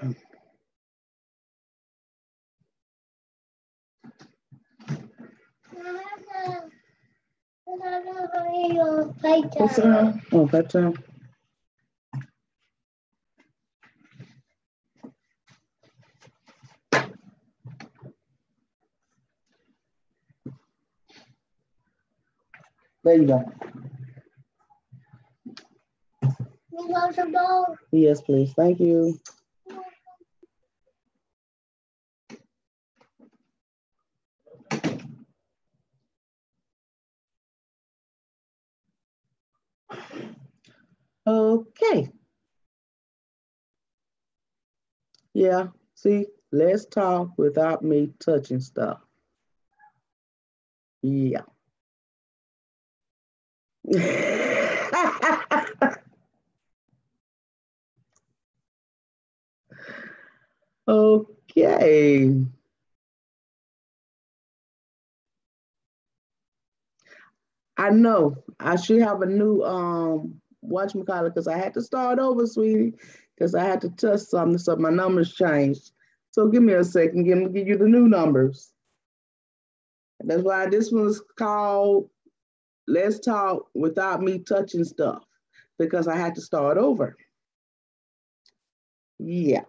What's that? Oh, bedtime. There you go. Yes, please. Thank you. Okay. Yeah. See, let's talk without me touching stuff. Yeah. Okay. I know I should have a new whatchamacallit because I had to start over, sweetie, because I had to touch something, so my numbers changed. So give me a second, give you the new numbers. That's why this one's called Let's Talk Without Me Touching Stuff, because I had to start over. Yeah.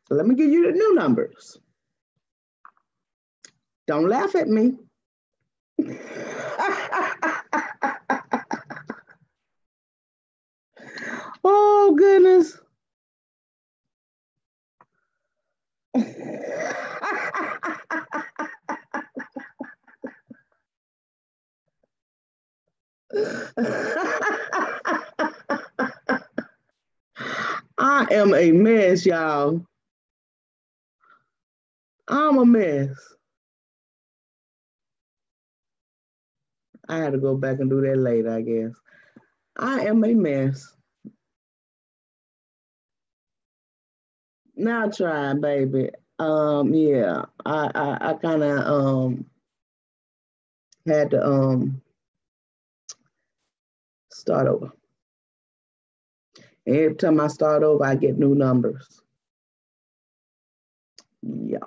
So let me give you the new numbers. Don't laugh at me. Oh, goodness. I am a mess, y'all. I'm a mess. I had to go back and do that later, I guess. I am a mess. Now try, baby. Yeah, I kind of had to start over. And every time I start over, I get new numbers. Yeah.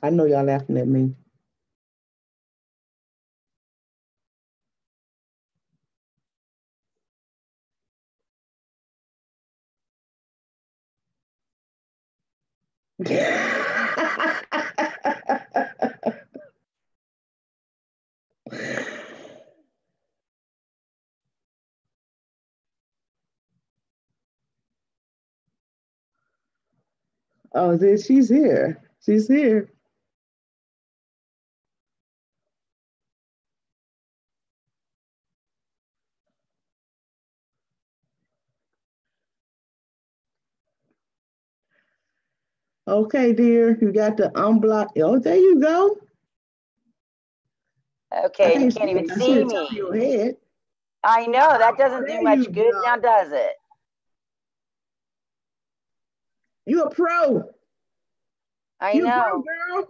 I know y'all laughing at me. Oh, she's here. She's here. Okay, dear, you got to unblock. Oh, there you go. Okay, you can't even see me. Your head. I know, that doesn't do much good now, does it? You a pro. I know. Pro, girl.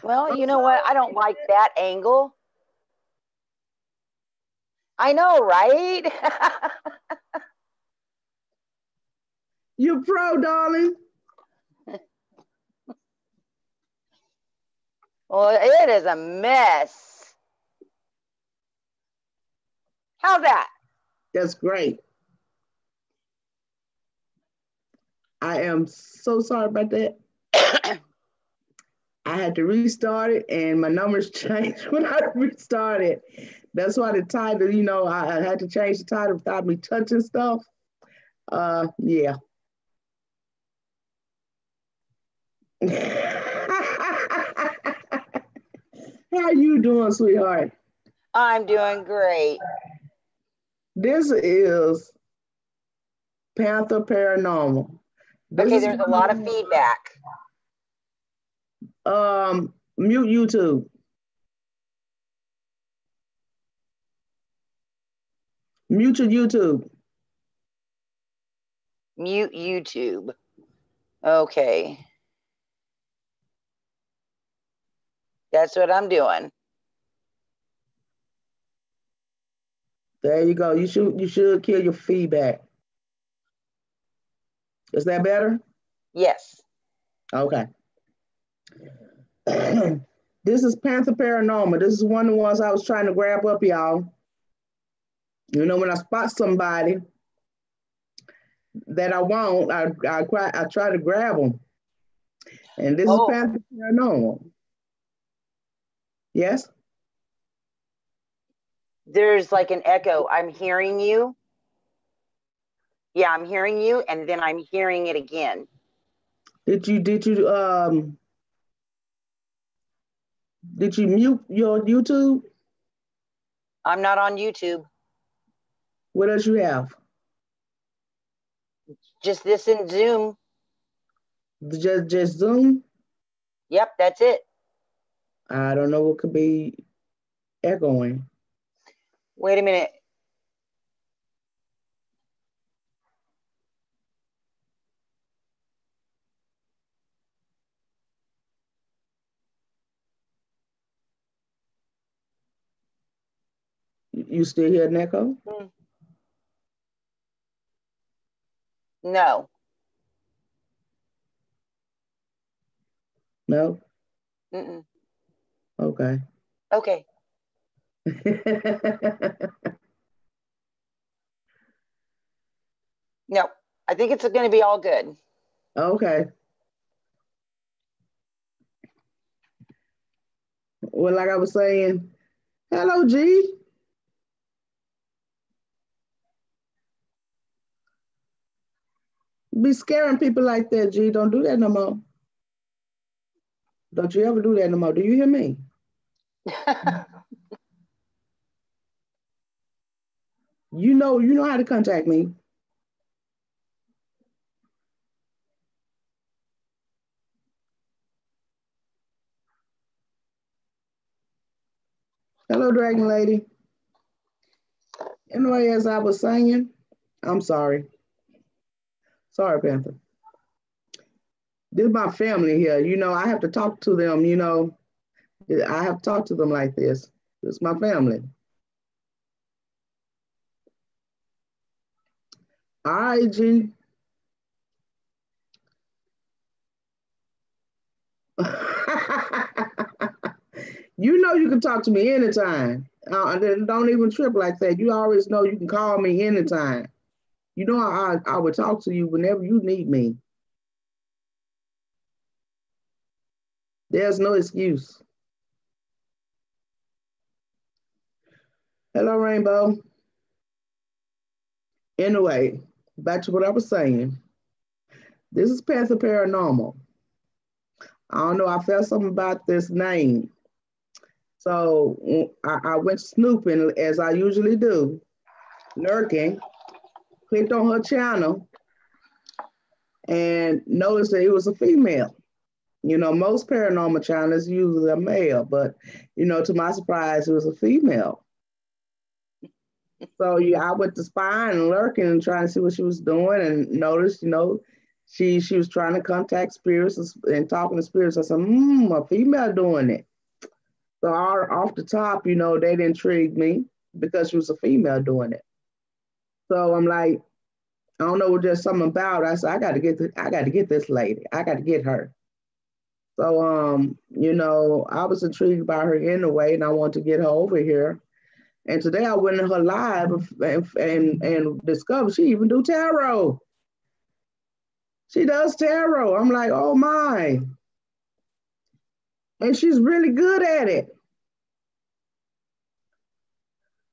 Well, you know what? I don't like that angle. I know, right? You pro, darling. Well, it is a mess. How's that? That's great. I am so sorry about that. I had to restart it and my numbers changed when I restarted. That's why the title, you know, I had to change the title without me touching stuff. Yeah. How you doing, sweetheart? I'm doing great. This is Panther Paranormal. This Okay, is there's a lot of feedback. Mute YouTube. Mute your YouTube. Mute YouTube. Okay. That's what I'm doing. There you go. You should kill your feedback. Is that better? Yes. Okay. This is Panther Paranormal. This is one of the ones I was trying to grab up, y'all. You know, when I spot somebody that I want, I try to grab them. And this is Panther Paranormal. Yes? There's like an echo. I'm hearing you. Yeah, I'm hearing you, and then I'm hearing it again. Did you mute your YouTube? I'm not on YouTube. What else you have? Just this in Zoom. Just Zoom? Yep, that's it. I don't know what could be echoing. Wait a minute. You still hear an echo? No. No? Mm-mm. Okay. Okay. No, I think it's going to be all good. Okay. Well, like I was saying, hello, G. Be scaring people like that, G. Don't do that no more. Don't you ever do that no more. Do you hear me? You know how to contact me. Hello, Dragon Lady. Anyway, as I was saying, I'm sorry. Sorry, Panther. This is my family here. You know, I have to talk to them, you know. I have to talk to them like this. This is my family. All right, G. You know you can talk to me anytime. Don't even trip like that. You always know you can call me anytime. You know I would talk to you whenever you need me. There's no excuse. Hello, Rainbow. Anyway, back to what I was saying. This is Panther Paranormal. I don't know, I felt something about this name. So I went snooping as I usually do, lurking, clicked on her channel and noticed that it was a female. You know, most paranormal channels usually a male, but you know, to my surprise, it was a female. So yeah, I went to spying and lurking and trying to see what she was doing, and noticed, you know, she was trying to contact spirits and talking to spirits. I said, a female doing it. So off the top, you know, that intrigued me because she was a female doing it. So I'm like, I don't know, just something about it. I said, I got to get this lady. I got to get her. So, you know, I was intrigued by her anyway, and I wanted to get her over here. And today I went in her live and discovered she even do tarot. She does tarot. I'm like, oh my. And she's really good at it.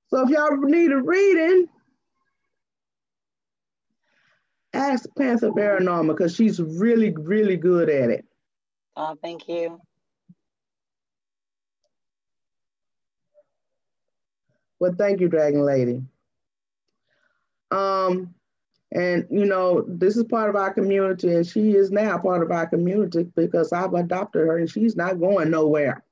So if y'all need a reading, ask Panther Paranormal because she's really, really good at it. Oh, thank you. Well, thank you, Dragon Lady. And you know, this is part of our community, and she is now part of our community because I've adopted her, and she's not going nowhere.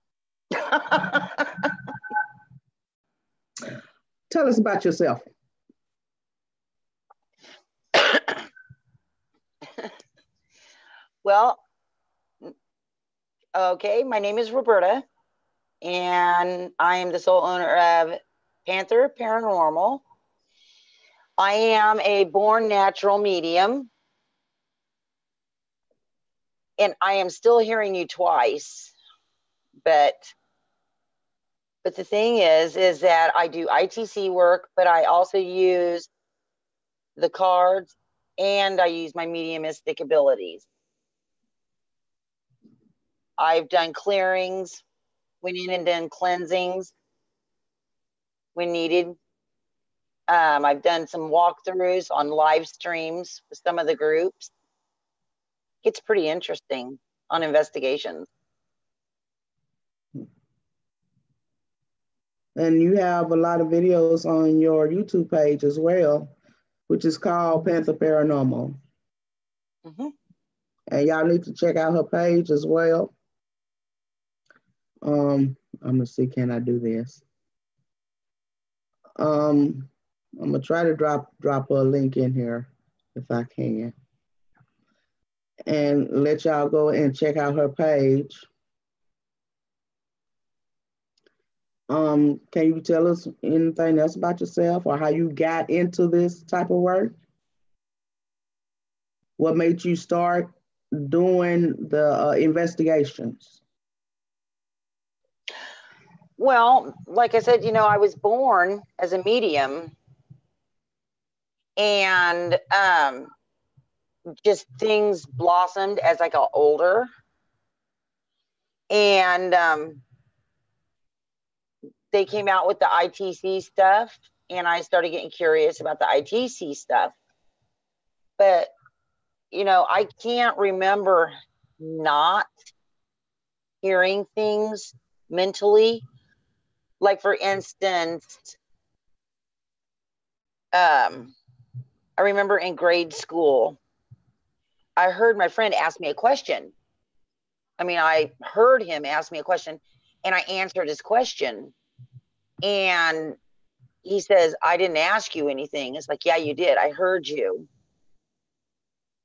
Tell us about yourself. Well, okay, my name is Roberta, and I am the sole owner of Panther Paranormal. I am a born natural medium, and I am still hearing you twice, but the thing is that I do ITC work, but I also use the cards and I use my mediumistic abilities. I've done clearings, went in and done cleansings when needed. I've done some walkthroughs on live streams with some of the groups. It's pretty interesting on investigations. And you have a lot of videos on your YouTube page as well, which is called Panther Paranormal. Mm-hmm. And y'all need to check out her page as well. I'm gonna see, can I do this? I'm gonna try to drop a link in here if I can. And let y'all go and check out her page. Can you tell us anything else about yourself or how you got into this type of work? What made you start doing the investigations? Well, like I said, you know, I was born as a medium, and just things blossomed as I got older. And they came out with the ITC stuff, and I started getting curious about the ITC stuff. But, you know, I can't remember not hearing things mentally. Like, for instance, I remember in grade school, I heard my friend ask me a question. I mean, I heard him ask me a question, and I answered his question. And he says, I didn't ask you anything. It's like, yeah, you did. I heard you.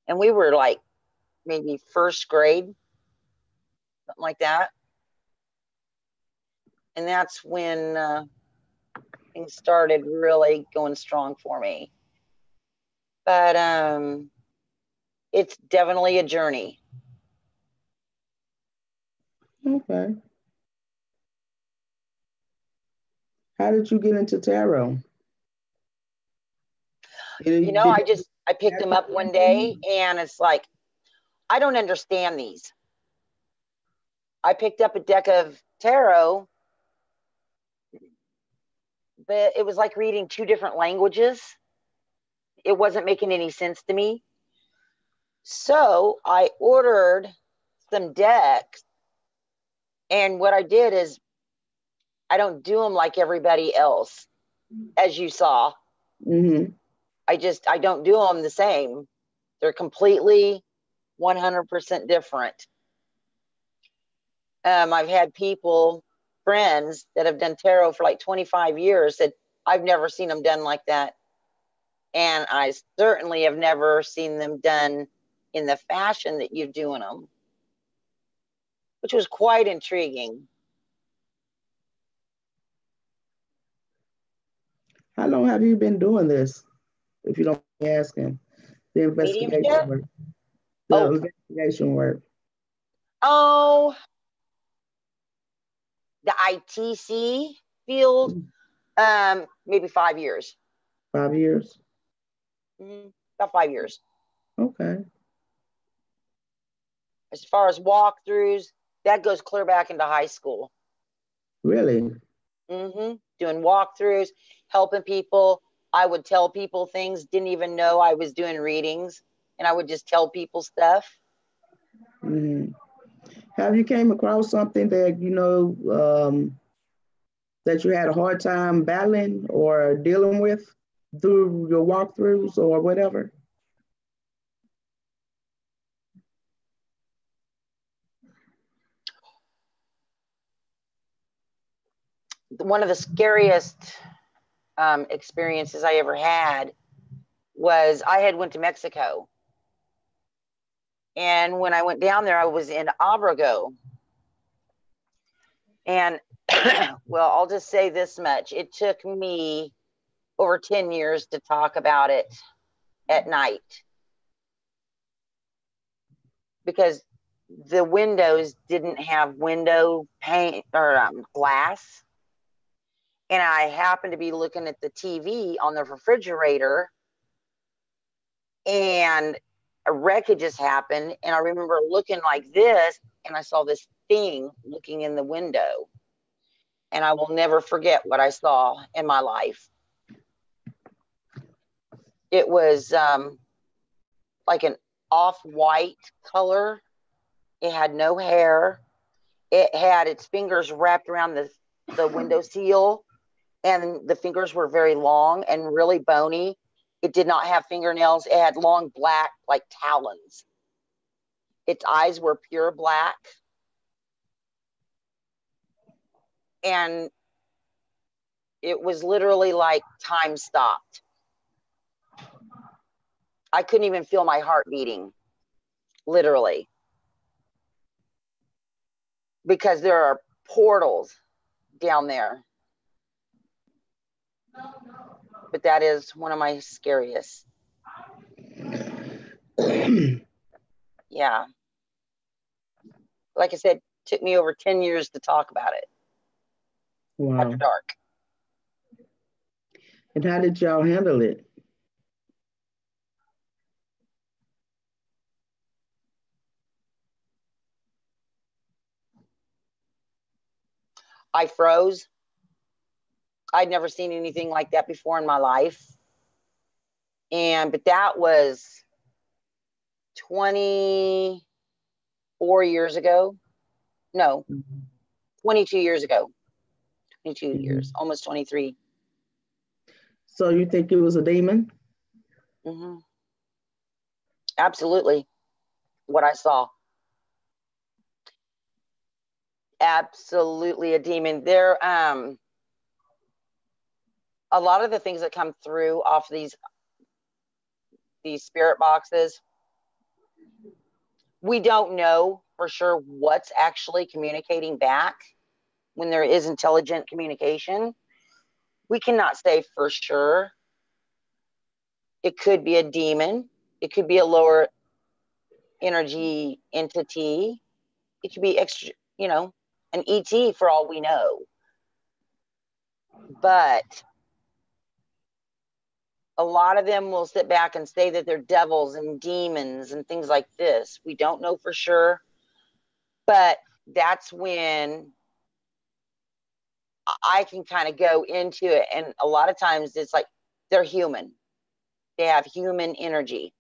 And we were like maybe first grade, something like that. And that's when things started really going strong for me. But it's definitely a journey. Okay. How did you get into tarot? You know, I picked them up one day, and it's like, I don't understand these. I picked up a deck of tarot, but it was like reading two different languages. It wasn't making any sense to me. So I ordered some decks, and what I did is I don't do them like everybody else, as you saw. Mm-hmm. I don't do them the same. They're completely 100% different. I've had friends that have done tarot for like 25 years that I've never seen them done like that. And I certainly have never seen them done in the fashion that you're doing them, which was quite intriguing. How long have you been doing this, if you don't mind asking? The investigation work. Investigation work. Oh, the ITC field, maybe 5 years. 5 years? About 5 years. Okay. As far as walkthroughs, that goes clear back into high school. Really? Doing walkthroughs, helping people. I would tell people things, didn't even know I was doing readings, and I would just tell people stuff. Mm-hmm. Have you came across something that, you know, that you had a hard time battling or dealing with? through your walkthroughs or whatever? One of the scariest experiences I ever had was I had went to Mexico. And when I went down there, I was in Abrago. And well, I'll just say this much. It took me over 10 years to talk about it at night because the windows didn't have window pane or glass. And I happened to be looking at the TV on the refrigerator and a wreckage just happened. And I remember looking like this and I saw this thing looking in the window. And I will never forget what I saw in my life. It was like an off-white color. It had no hair. It had its fingers wrapped around the window sill, and the fingers were very long and really bony. It did not have fingernails. It had long black, like talons. Its eyes were pure black. And it was literally like time stopped. I couldn't even feel my heart beating, literally. Because there are portals down there. But that is one of my scariest. Yeah. Like I said, it took me over 10 years to talk about it. Wow. After dark. And how did y'all handle it? I froze. I'd never seen anything like that before in my life. But that was 24 years ago. No, 22 years ago. 22 years, almost 23. So you think it was a demon? Absolutely. What I saw. Absolutely a demon. There, a lot of the things that come through off these spirit boxes, we don't know for sure what's actually communicating back when there is intelligent communication. We cannot say for sure. It could be a demon. It could be a lower energy entity. It could be extra, an ET for all we know. But a lot of them will sit back and say that they're devils and demons and things like this. We don't know for sure. But that's when I can kind of go into it. And a lot of times it's like they're human. They have human energy.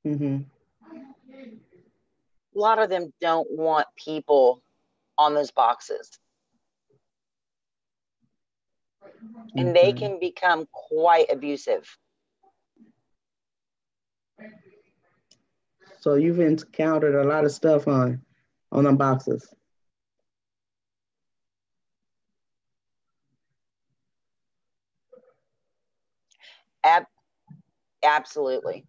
A lot of them don't want people on those boxes. And they can become quite abusive. So you've encountered a lot of stuff on them boxes. Absolutely.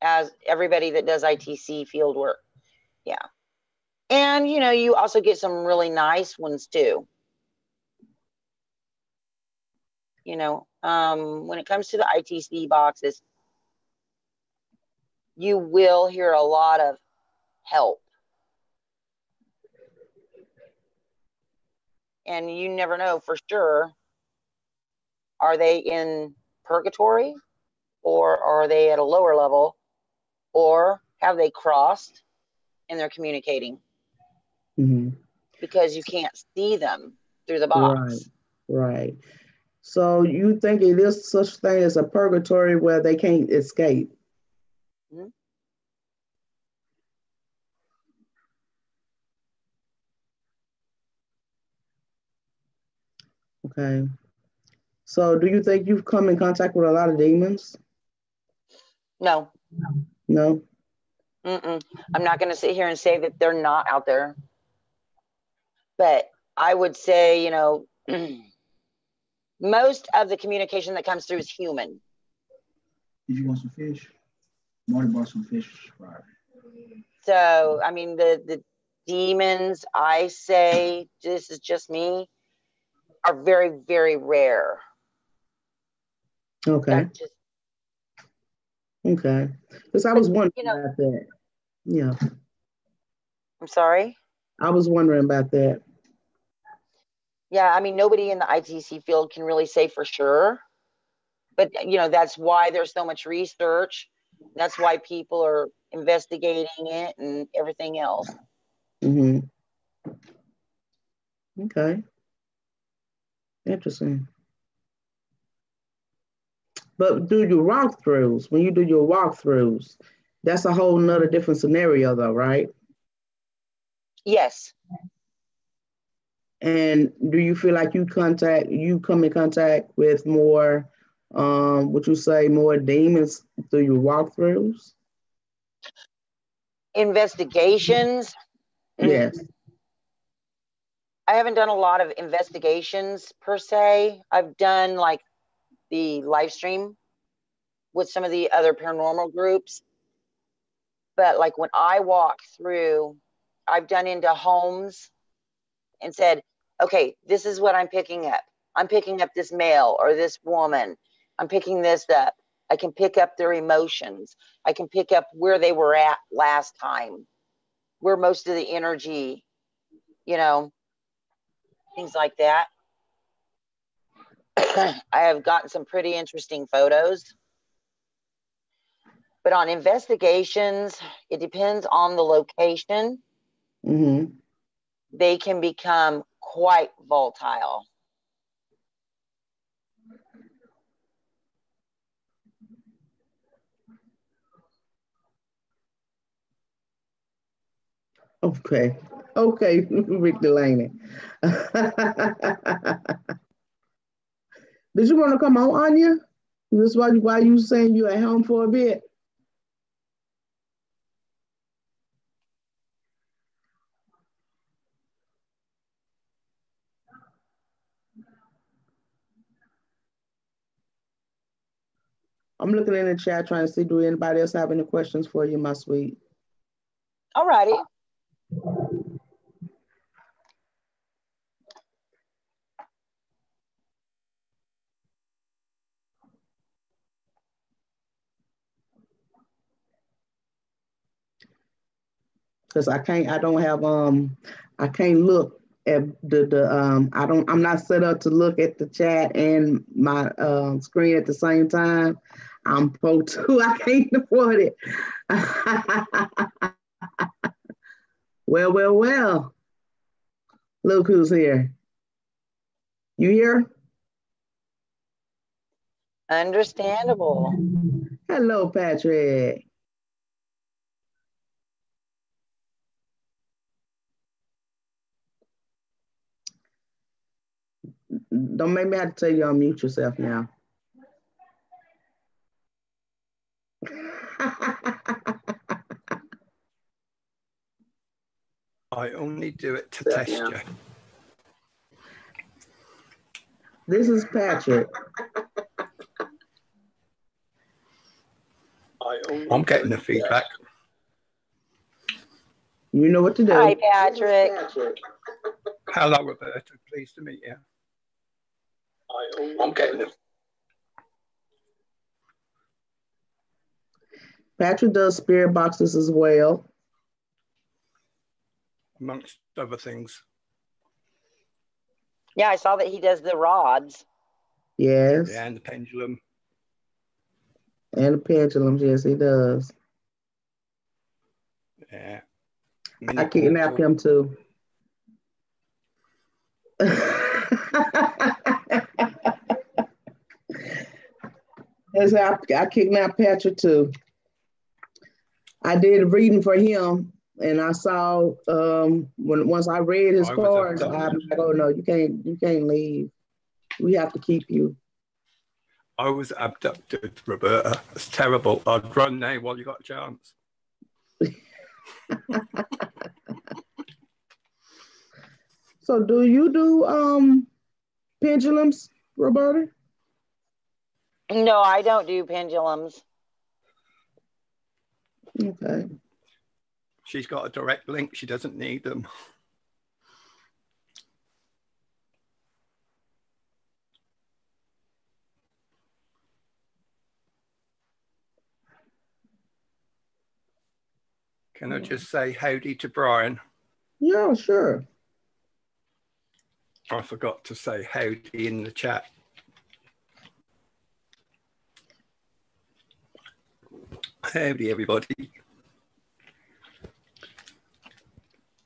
As everybody that does ITC field work. Yeah. And, you also get some really nice ones too. When it comes to the ITC boxes, you will hear a lot of help. And you never know for sure. Are they in purgatory or are they at a lower level or have they crossed and they're communicating? Because you can't see them through the box. Right. So you think it is such thing as a purgatory where they can't escape? Okay. So do you think you've come in contact with a lot of demons? No. No? I'm not going to sit here and say that they're not out there. But I would say, you know, most of the communication that comes through is human. Did you want some fish? Marty bought some fish. Right. So, I mean, the demons, I say, this is just me, are very, very rare. Okay. Okay. Because I was wondering about that. Yeah. I'm sorry? I was wondering about that. Yeah, I mean, nobody in the ITC field can really say for sure. But, you know, that's why there's so much research. That's why people are investigating it and everything else. Mm-hmm. Okay. Interesting. But do your walkthroughs, when you do your walkthroughs, that's a whole nother different scenario though, right? Yes. And do you feel like you come in contact with more, would you say more demons through your walkthroughs? Investigations? Yes. I haven't done a lot of investigations per se. I've done like the live stream with some of the other paranormal groups. But like when I walk through, I've done into homes and said, okay, this is what I'm picking up. I'm picking up this male or this woman. I'm picking this up. I can pick up their emotions. I can pick up where they were at last time, where most of the energy, you know, things like that. I have gotten some pretty interesting photos. But on investigations, it depends on the location. Mm-hmm. They can become quite volatile. Okay. Okay, Rick Delaney. Did you want to come on, Anya? This is why you saying you at home for a bit? I'm looking in the chat trying to see, do anybody else have any questions for you, my sweet? All righty. Because I don't have I can't look at I'm not set up to look at the chat and my screen at the same time. I'm pro too. I can't afford it. Well. Look who's here. You here? Understandable. Hello, Patrick. Don't make me have to tell you unmute yourself now. I only do it to test you. This is Patrick. I'm getting the feedback. You know what to do. Hi, Patrick. Hello, Roberta. Pleased to meet you. I'm getting it. Patrick does spirit boxes as well. Amongst other things. Yeah, I saw that he does the rods. Yes. Yeah, and the pendulum. And the pendulums, yes, he does. Yeah. I kidnapped him too. Yes, I kidnapped Patrick too. I did a reading for him, and I saw once I read his cards, I'm like, oh no, you can't leave. We have to keep you. I was abducted, Roberta. It's terrible. I'd run now while you got a chance. So do you do pendulums, Roberta? No, I don't do pendulums. Okay. She's got a direct link. She doesn't need them. Can I just say howdy to Brian? Yeah, sure. I forgot to say howdy in the chat. Howdy, everybody.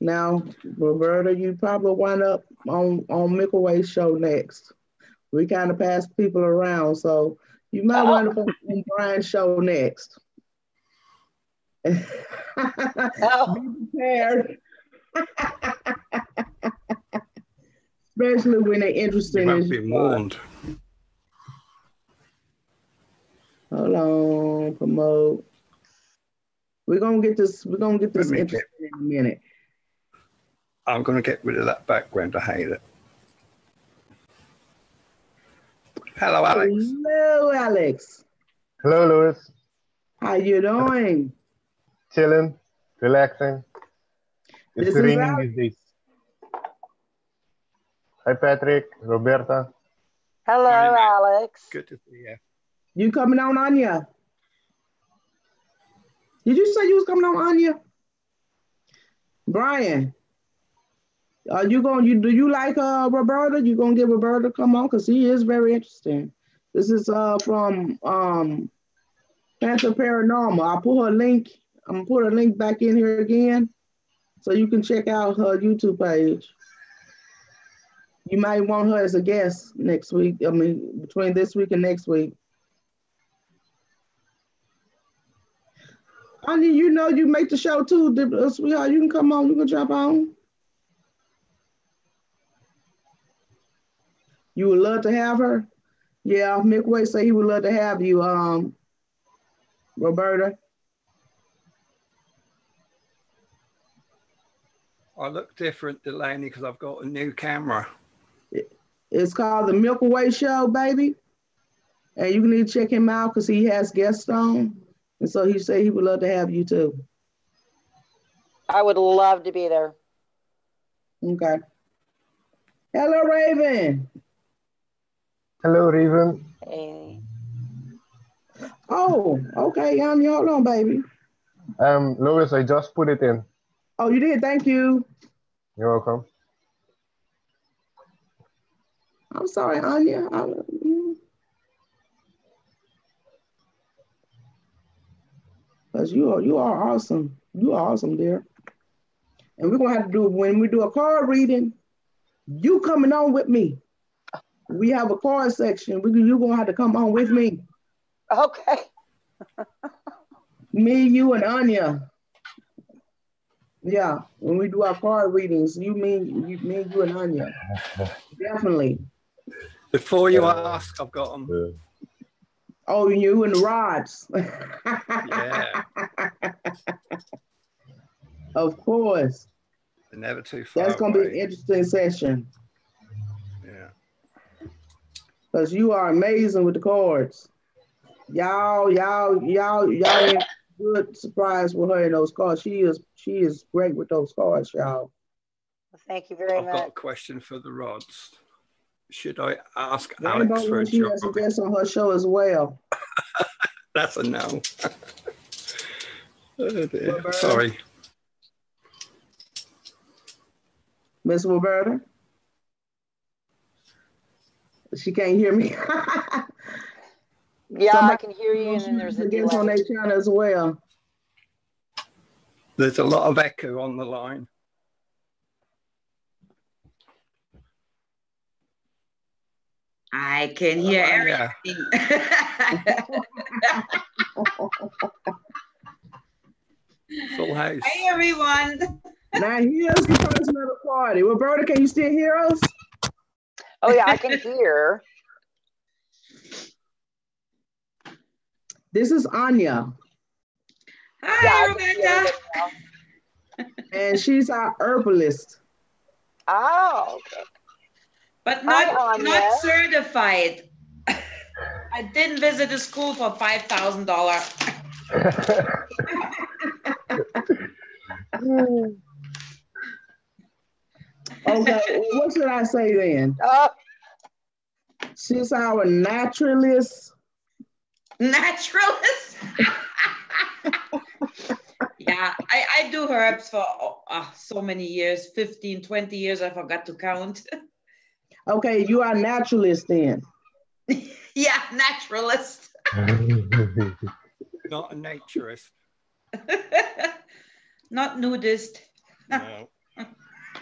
Now, Roberta, you probably wind up on Microwave show next. We kind of pass people around, so you might wind up on Brian's show next. Be prepared. Especially when they're interesting. You won't be warned. Hold on, promote. We're gonna get this interesting in a minute. I'm gonna get rid of that background. I hate it. Hello, Alex. Hello, Alex. Hello, Louis. How you doing? Chilling, relaxing. It's This is raining Alex. these days. Hi, Patrick, Roberta. Hello, Morning, mate. Alex. Good to see you. You coming on, Anya? Did you say you was coming on, Anya? Brian, are you going? Do you like Roberta? You gonna get Roberta to come on because he is very interesting. This is from Panther Paranormal. I'll put her link. I'm gonna put her link back in here again, so you can check out her YouTube page. You might want her as a guest next week. I mean, between this week and next week. Anya, you know you make the show too, sweetheart. You can come on. You can jump on. You would love to have her? Yeah, Midway say he would love to have you, Roberta. I look different, Delaney, because I've got a new camera. It's called the Milky Way Show, baby. And you can need to check him out because he has guests on. And so he said he would love to have you too. I would love to be there. Okay. Hello, Raven. Hello, Raven. Hey. Oh, okay, Anya, hold on, baby. Louis, I just put it in. Oh, you did, thank you. You're welcome. I'm sorry, Anya. Because you are awesome. You are awesome, dear. And we're gonna have to do, when we do a card reading, you coming on with me. We have a card section. You're gonna have to come on with me. Okay. Me, you, and Anya. Yeah, when we do our card readings, me, you, and Anya. Definitely. Before you ask, I've got them. Oh, you and the rods. Yeah. Of course. They're never too far That's gonna away. be an interesting session. Yeah. Because you are amazing with the cards. Y'all in good surprise with her in those cards. She is great with those cards, y'all. Thank you very I've got a much. question for the rods. Should I ask Rainbow Alex for a she job? has a guest on her show as well. That's a no. Oh dear. Roberta? Sorry. Miss Roberta? She can't hear me. Yeah, Somebody I can hear you, and then there's a guest on delay. their channel as well. There's a lot of echo on the line. I can hear Yeah. everything. Full house. Hi, everyone. Now here's the person of the party. Roberta, can you still hear us? Oh yeah, I can hear. This is Anya, Hi, I can see everybody Roberta. now. and she's our herbalist. Oh, okay. But Hi, Anya. not certified. I didn't visit the school for $5,000. Okay, what should I say then? Oh, She's our naturalist. Naturalist. Yeah, I do herbs for so many years, 15, 20 years, I forgot to count. Okay, you are naturalist then. Yeah, naturalist. Not a naturist. Not nudist. No.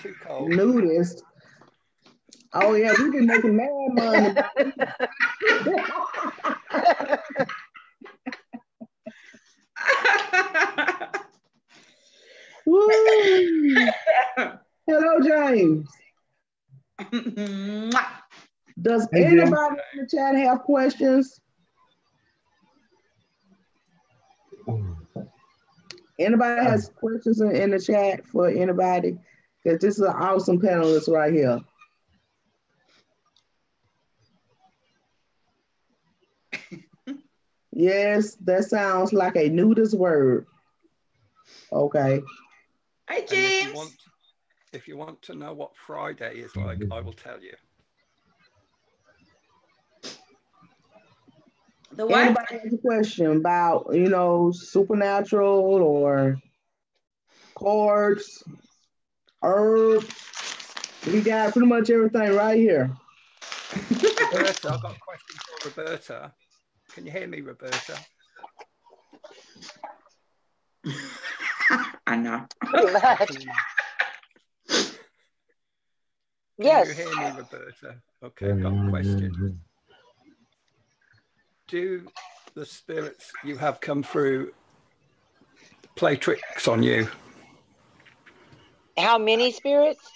Too cold. Nudist. Oh yeah, we've been making mad money. Woo. Hello, James. Does Hey, James. anybody in the chat have questions? Anybody has questions in the chat for anybody? Because this is an awesome panelist right here. Yes, that sounds like a nudist word. Okay. Hi, And James. if you want to know what Friday is like, I will tell you. The what? Anybody has a question about, you know, supernatural or chords, herbs? We got pretty much everything right here. Roberta, I've got a question for Roberta. Can you hear me, Roberta? Anna. pretty much. Yes. Can you hear me, Roberta? Okay, I've got a question. Do the spirits you have come through play tricks on you? How many spirits?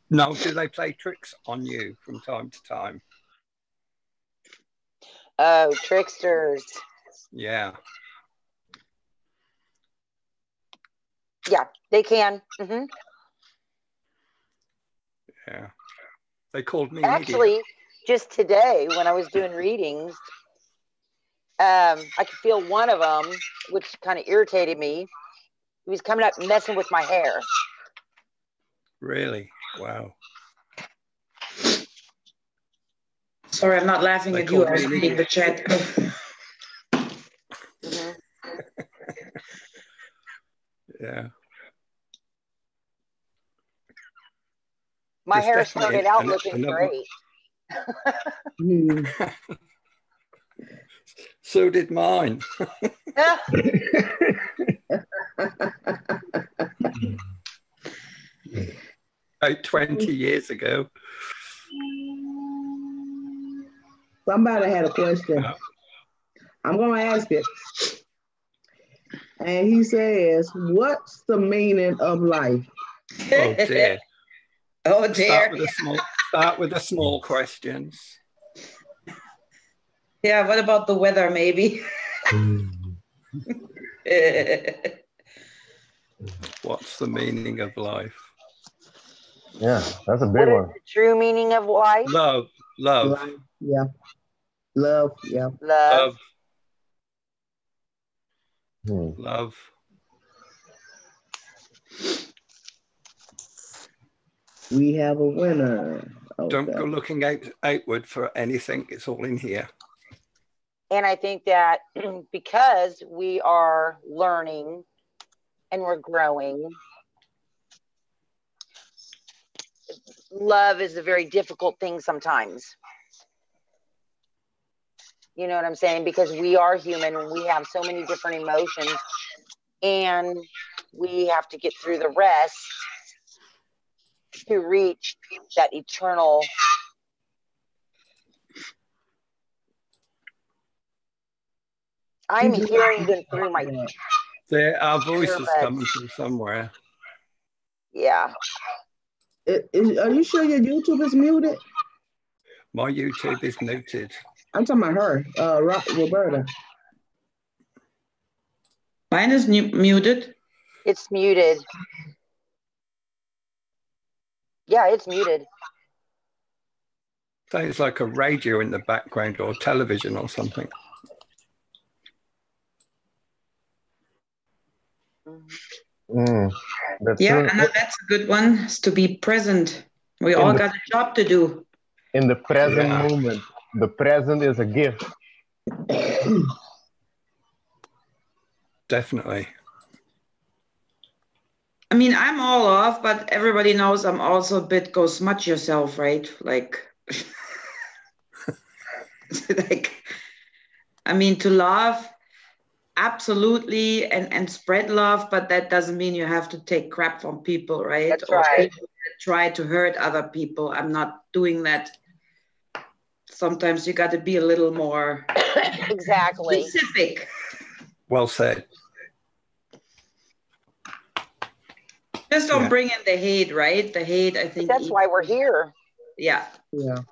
No, do they play tricks on you from time to time? Oh, tricksters. Yeah. Yeah, they can. Mm-hmm. Yeah. They called me Actually, just today when I was doing readings, I could feel one of them, which kind of irritated me. He was coming up messing with my hair. Really? Wow. Sorry, I'm not laughing They at you. I call was me an reading the idiot. chat. Mm-hmm. Yeah. My There's hair definitely started out looking great. Hmm. So did mine. About 20 years ago. Somebody had a question. I'm going to ask it. And he says, what's the meaning of life? Oh dear. Oh dear. Start with the small questions. Yeah, what about the weather, maybe? What's the meaning of life? Yeah, that's a What big is one. the true meaning of life? Love. Life, yeah. Love, yeah. Love. Love. We have a winner. Okay. Don't go looking outward for anything. It's all in here. And I think that because we are learning and we're growing, love is a very difficult thing sometimes. You know what I'm saying? Because we are human and we have so many different emotions and we have to get through the rest to reach that eternal I'm hearing them through my There are voices coming from somewhere. Yeah. Are you sure your YouTube is muted? My YouTube is muted. I'm talking about her, Roberta. Mine is muted. It's muted. Yeah, it's muted. Sounds like a radio in the background or television or something. That's Yeah, true. Anna, that's a good one, is to be present. We all got a job to do. In the present Yeah. moment, the present is a gift. Definitely. I mean, I'm all off, but everybody knows I'm also a bit go smudge yourself, right? Like, like, I mean, to laugh, absolutely, and spread love, but that doesn't mean you have to take crap from people, right? That's right. People that try to hurt other people. I'm not doing that. Sometimes you got to be a little more Exactly. specific. Well said. Just don't Yeah. bring in the hate, right? The hate, I think. That's why we're here. Yeah. Yeah.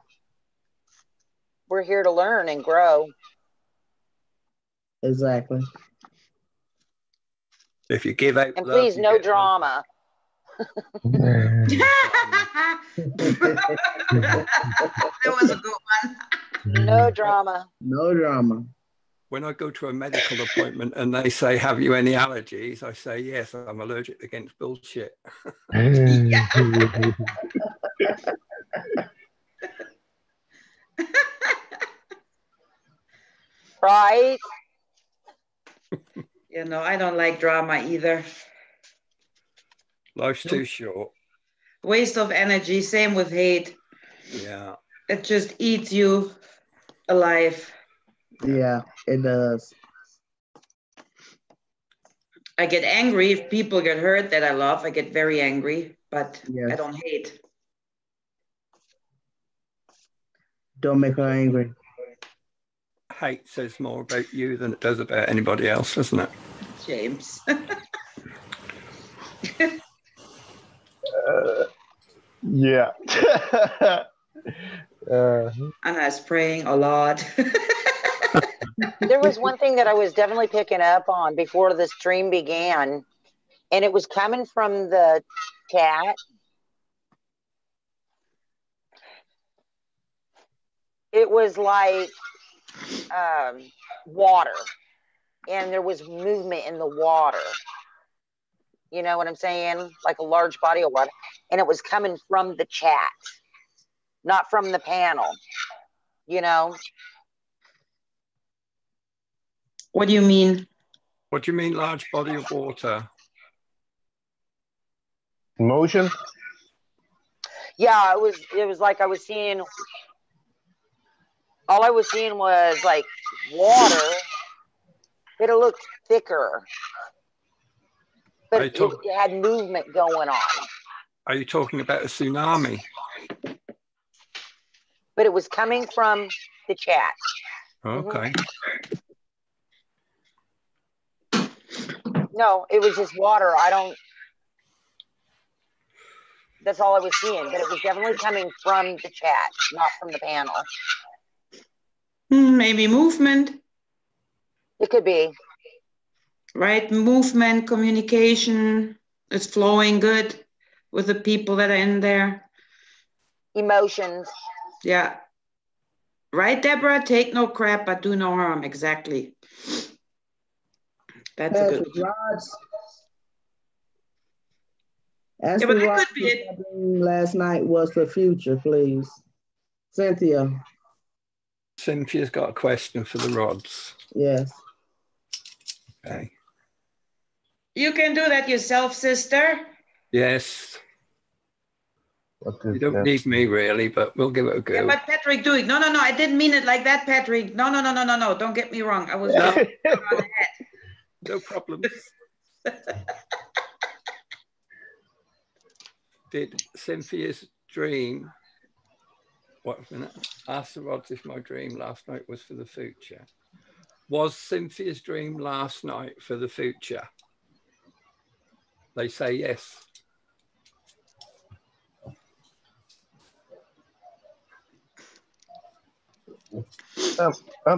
We're here to learn and grow. Exactly. If you give out And love, please, you no get love. drama. That was a good one. No drama. No drama. When I go to a medical appointment and they say, have you any allergies? I say, yes, I'm allergic against bullshit. Right? You know, I don't like drama either. Life's too short. Waste of energy. Same with hate. Yeah. It just eats you alive. Yeah, it does. I get angry if people get hurt that I love. I get very angry, but Yes. I don't hate. Don't make her angry. Hate says more about you than it does about anybody else, doesn't it? James. Yeah. Anna's praying a lot. There was one thing that I was definitely picking up on before the stream began, and it was coming from the chat. It was like water, and there was movement in the water. You know what I'm saying? Like a large body of water. And it was coming from the chat, not from the panel, you know? What do you mean? What do you mean, large body of water? Motion? Yeah, it was like I was seeing, all I was seeing was like water, but it looked thicker. But it had movement going on. Are you talking about a tsunami? But it was coming from the chat. Okay. No, it was just water. That's all I was seeing, but it was definitely coming from the chat, not from the panel. Maybe movement. It could be. Right? Movement, communication is flowing good with the people that are in there. Emotions. Yeah. Right, Deborah? Take no crap, but do no harm. Exactly. That's a good one. Rods. Ask Yeah, but me that what could be it. last night was the future, please. Cynthia. Cynthia's got a question for the rods. Yes. Okay. You can do that yourself, sister. Yes. What is You don't that? need me really, but we'll give it a go. Yeah, but Patrick, do it. No, I didn't mean it like that, Patrick. No. Don't get me wrong. I was wrong. No problems. Did Cynthia's dream, what a minute, ask the rods if my dream last night was for the future. Was Cynthia's dream last night for the future? They say yes.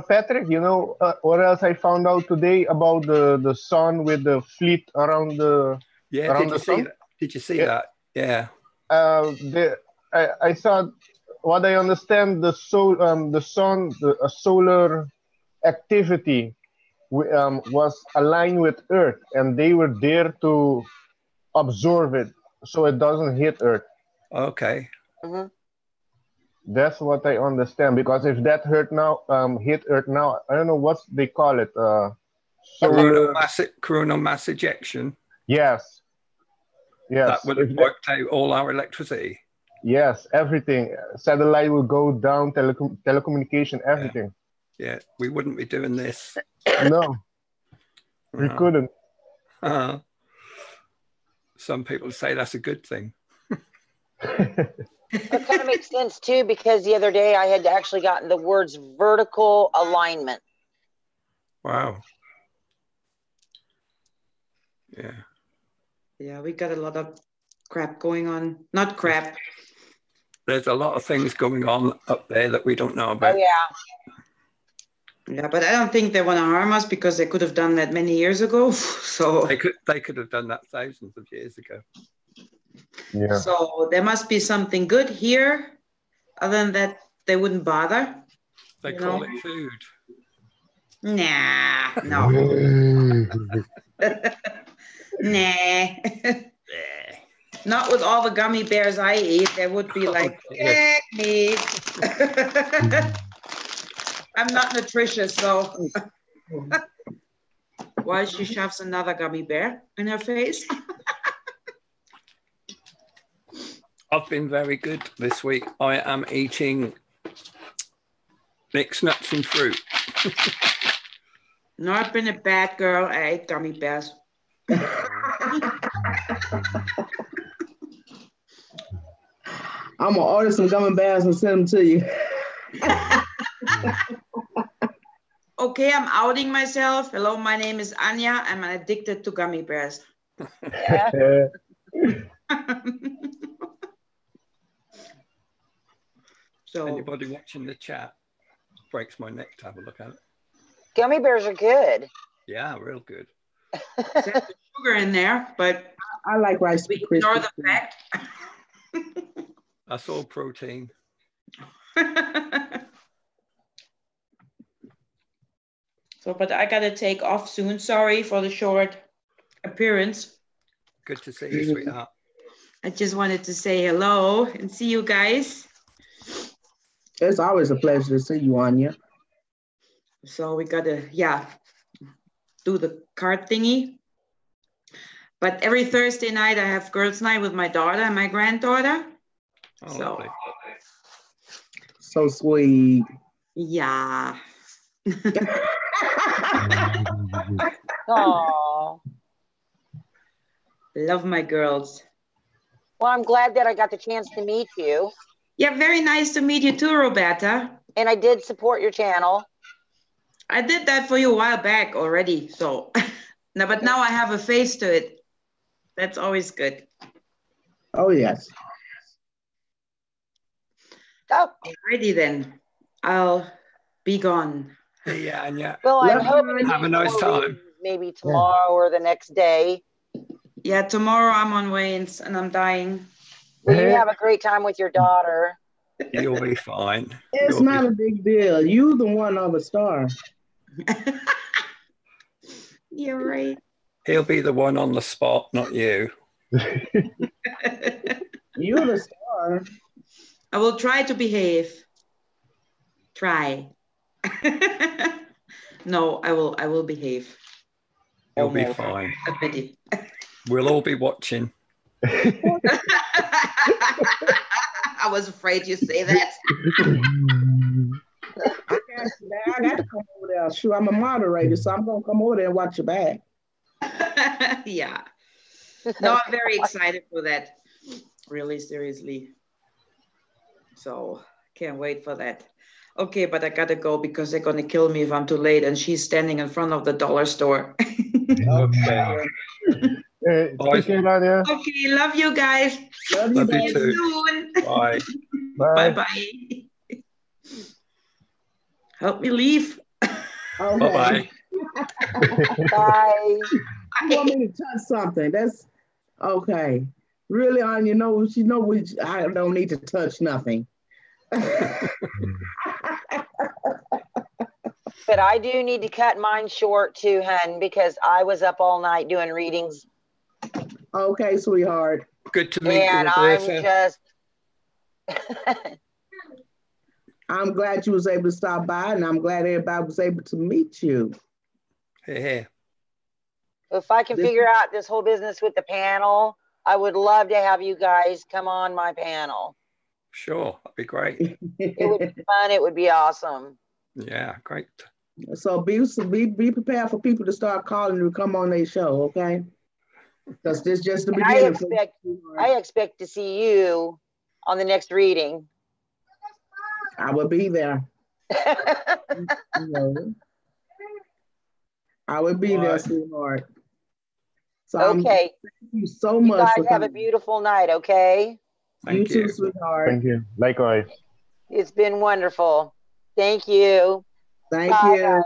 Patrick, you know what else I found out today about the sun with the fleet around the Yeah, around did you the see sun? that? Did you see Yeah. that? Yeah. I saw what I understand the sun a solar activity was aligned with Earth, and they were there to absorb it so it doesn't hit Earth. Okay. Hmm. That's what I understand, because if that hit Earth now, I don't know what they call it. Solar. Coronal mass ejection. Yes. Yes. That would have wiped out all our electricity. Yes, everything. Satellite will go down, telecommunication, everything. Yeah, we wouldn't be doing this. No, we couldn't. Some people say that's a good thing. It kind of makes sense too, because the other day I had actually gotten the words vertical alignment. Wow. Yeah. Yeah, we got a lot of crap going on. Not crap. There's a lot of things going on up there that we don't know about. Oh yeah. Yeah, but I don't think they want to harm us, because they could have done that many years ago. So they could have done that thousands of years ago. Yeah. So there must be something good here. Other than that, they wouldn't bother. They call it food. Nah, no. Nah. Not with all the gummy bears I eat. They would be like, heck me. I'm not nutritious, so. While she shoves another gummy bear in her face. I've been very good this week. I am eating mixed nuts and fruit. No, I've been a bad girl. I ate gummy bears. I'm gonna order some gummy bears and send them to you. Okay, I'm outing myself. Hello, my name is Anya. I'm addicted to gummy bears. Yeah. So Anybody watching the chat? Breaks my neck to have a look at it. Gummy bears are good. Yeah, real good. there's sugar in there, but I like Rice we Krispies. ignore the fact. That's all protein. So, but I gotta take off soon. Sorry for the short appearance. Good to see you, sweetheart. I just wanted to say hello and see you guys. It's always a pleasure to see you, Anya. So we gotta, do the card thingy. But every Thursday night I have girls' night with my daughter and my granddaughter. Oh, So, lovely. So sweet. yeah. Aww. Love my girls. Well, I'm glad that I got the chance to meet you. Yeah, very nice to meet you too, Roberta. And I did support your channel. I did that for you a while back already. So, no, but now I have a face to it. That's always good. Oh, yes. Oh, Alrighty then. I'll be gone. Yeah, and yeah. well, I'm Love hoping Have a nice time. maybe tomorrow or the next day. Yeah, tomorrow I'm on Wayne's and I'm dying. Will you have a great time with your daughter? You'll be fine. It's You'll not a big deal. You the one of a star. You're right. He'll be the one on the spot, not you. You're the star. I will try to behave. Try. No, I will behave. You'll be Almost. fine. Admit it. We'll all be watching. I was afraid you'd say that. I got to come over there. Sure, I'm a moderator, so I'm going to come over there and watch your back. Yeah. No, I'm very excited for that. Really, seriously. So, can't wait for that. Okay, but I gotta go because they're gonna kill me if I'm too late and she's standing in front of the dollar store. Okay. Hey, take care, Anya. Okay, love you guys. Love you, Love you baby. too. Soon. Bye. Bye. Bye-bye. Help me leave. Okay. Bye-bye. Bye. You want me to touch something? That's okay. Really, Anya, she know I don't need to touch nothing. But I do need to cut mine short too, hun, because I was up all night doing readings. Okay, sweetheart. Good to meet you, And I'm Roberta. just I'm glad you was able to stop by, and I'm glad everybody was able to meet you. Hey. if I can figure out this whole business with the panel, I would love to have you guys come on my panel. Sure, that'd be great. It would be fun. It would be awesome. Yeah, great. So be prepared for people to start calling you to come on their show, okay? Because this just the And beginning. I expect to see you on the next reading. I will be there. I will be there, sweetheart. So okay. Thank you so much. You guys have a beautiful night, okay? Thank you. You too, sweetheart. Thank you. Likewise. It's been wonderful. Thank you. Thank Bye, you. guys.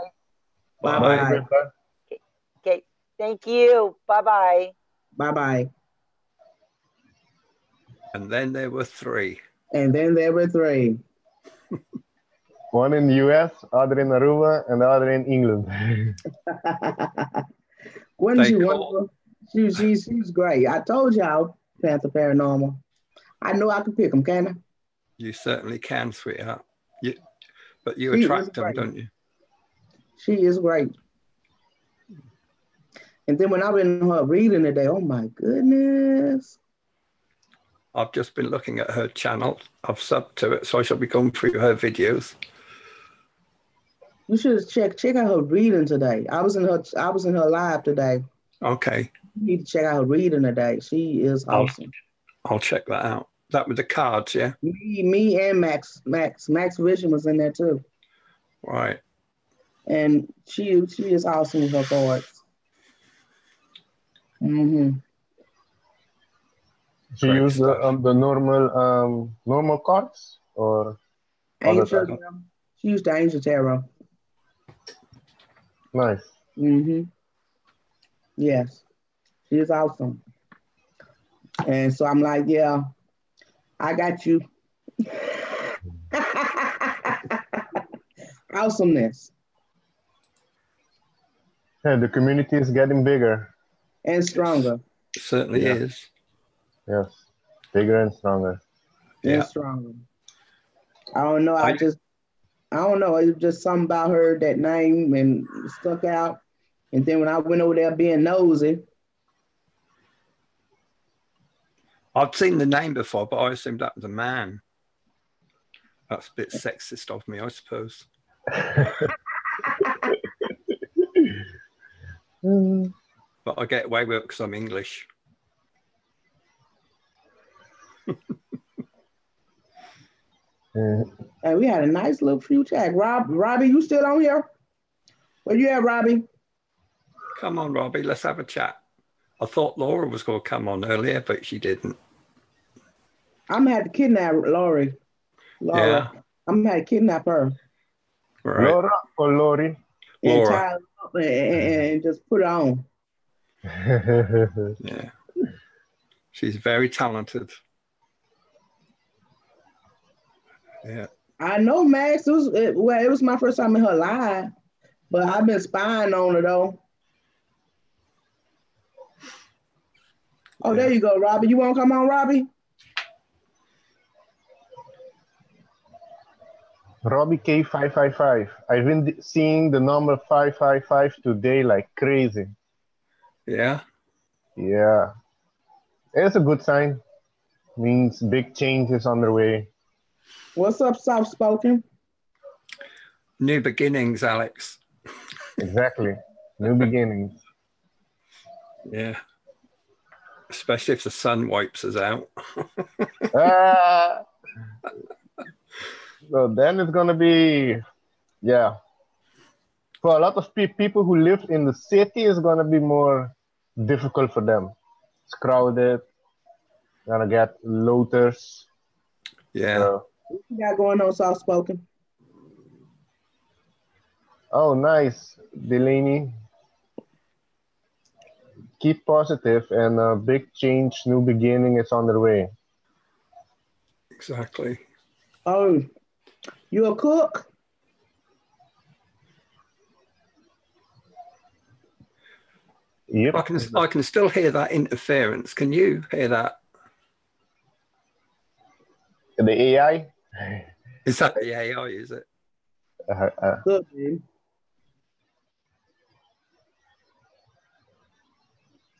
Bye-bye. Okay. Thank you. Bye-bye. Bye-bye. And then there were three. And then there were three. One in the US, other in Aruba, and the other in England. Wasn't she wonderful? She's great. I told y'all, Panther Paranormal. I know I can pick them, can I? You certainly can, sweetheart. But you She attract is them, great. don't you? She is great. And then when I went in her reading today, oh my goodness. I've just been looking at her channel. I've subbed to it, so I shall be going through her videos. You should check out her reading today. I was in her live today. Okay. You need to check out her reading today. She is awesome. I'll check that out. That with the cards, yeah? Me and Max Vision was in there too. Right. And she is awesome with her cards. Mm-hmm. She used the normal cards or Angel. She used the Angel Tarot. Nice. Mm-hmm. Yes, she is awesome. And so I'm like, yeah, I got you. Awesomeness. Yeah, the community is getting bigger. And stronger. It certainly is. Yes, bigger and stronger. And stronger. I don't know. I don't know. It was just something about her, that name, and stuck out. And then when I went over there being nosy. I'd seen the name before, but I assumed that was a man. That's a bit sexist of me, I suppose. But I get away with it because I'm English. And we had a nice little few chat. Robbie, you still on here? Where you at, Robbie? Come on, Robbie, let's have a chat. I thought Laura was going to come on earlier, but she didn't. I'm gonna have to kidnap Laura. Yeah. I'm gonna have to kidnap her. Right. Laura or Lori? And tie her up and just put her on. Yeah. She's very talented. Yeah. I know, Max. It was my first time in her live, but I've been spying on her though. Oh, there you go, Robbie. You want to come on, Robbie? Robbie K555. I've been seeing the number 555 today like crazy. Yeah. Yeah. It's a good sign. Means big change is on the way. What's up, Soft Spoken? New beginnings, Alex. Exactly. New beginnings. Yeah. Especially if the sun wipes us out. So then it's going to be, yeah. For a lot of people who live in the city, it's going to be more difficult for them. It's crowded. Gonna get looters. Yeah. So, What you got going on, Soft Spoken? Oh, nice, Delaney. Keep positive, and a big change, new beginning is on the way. Exactly. Oh, you a cook? Yep. I can still hear that interference. Can you hear that? The AI? Is that the AI, is it? Good, man.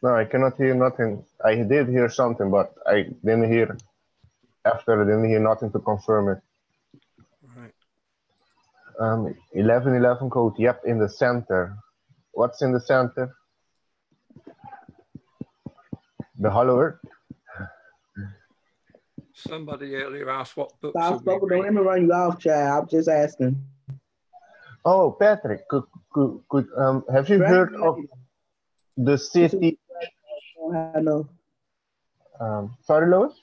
No, I cannot hear nothing. I did hear something, but I didn't hear, after I didn't hear nothing to confirm it. Right. 1111 code, yep, in the center. What's in the center? The hollow earth? Somebody earlier asked what books are Soft we spoken, don't let reading? me run you off, child. I'm just asking. Oh, Patrick, have you heard of the city? I know. Sorry, Lois?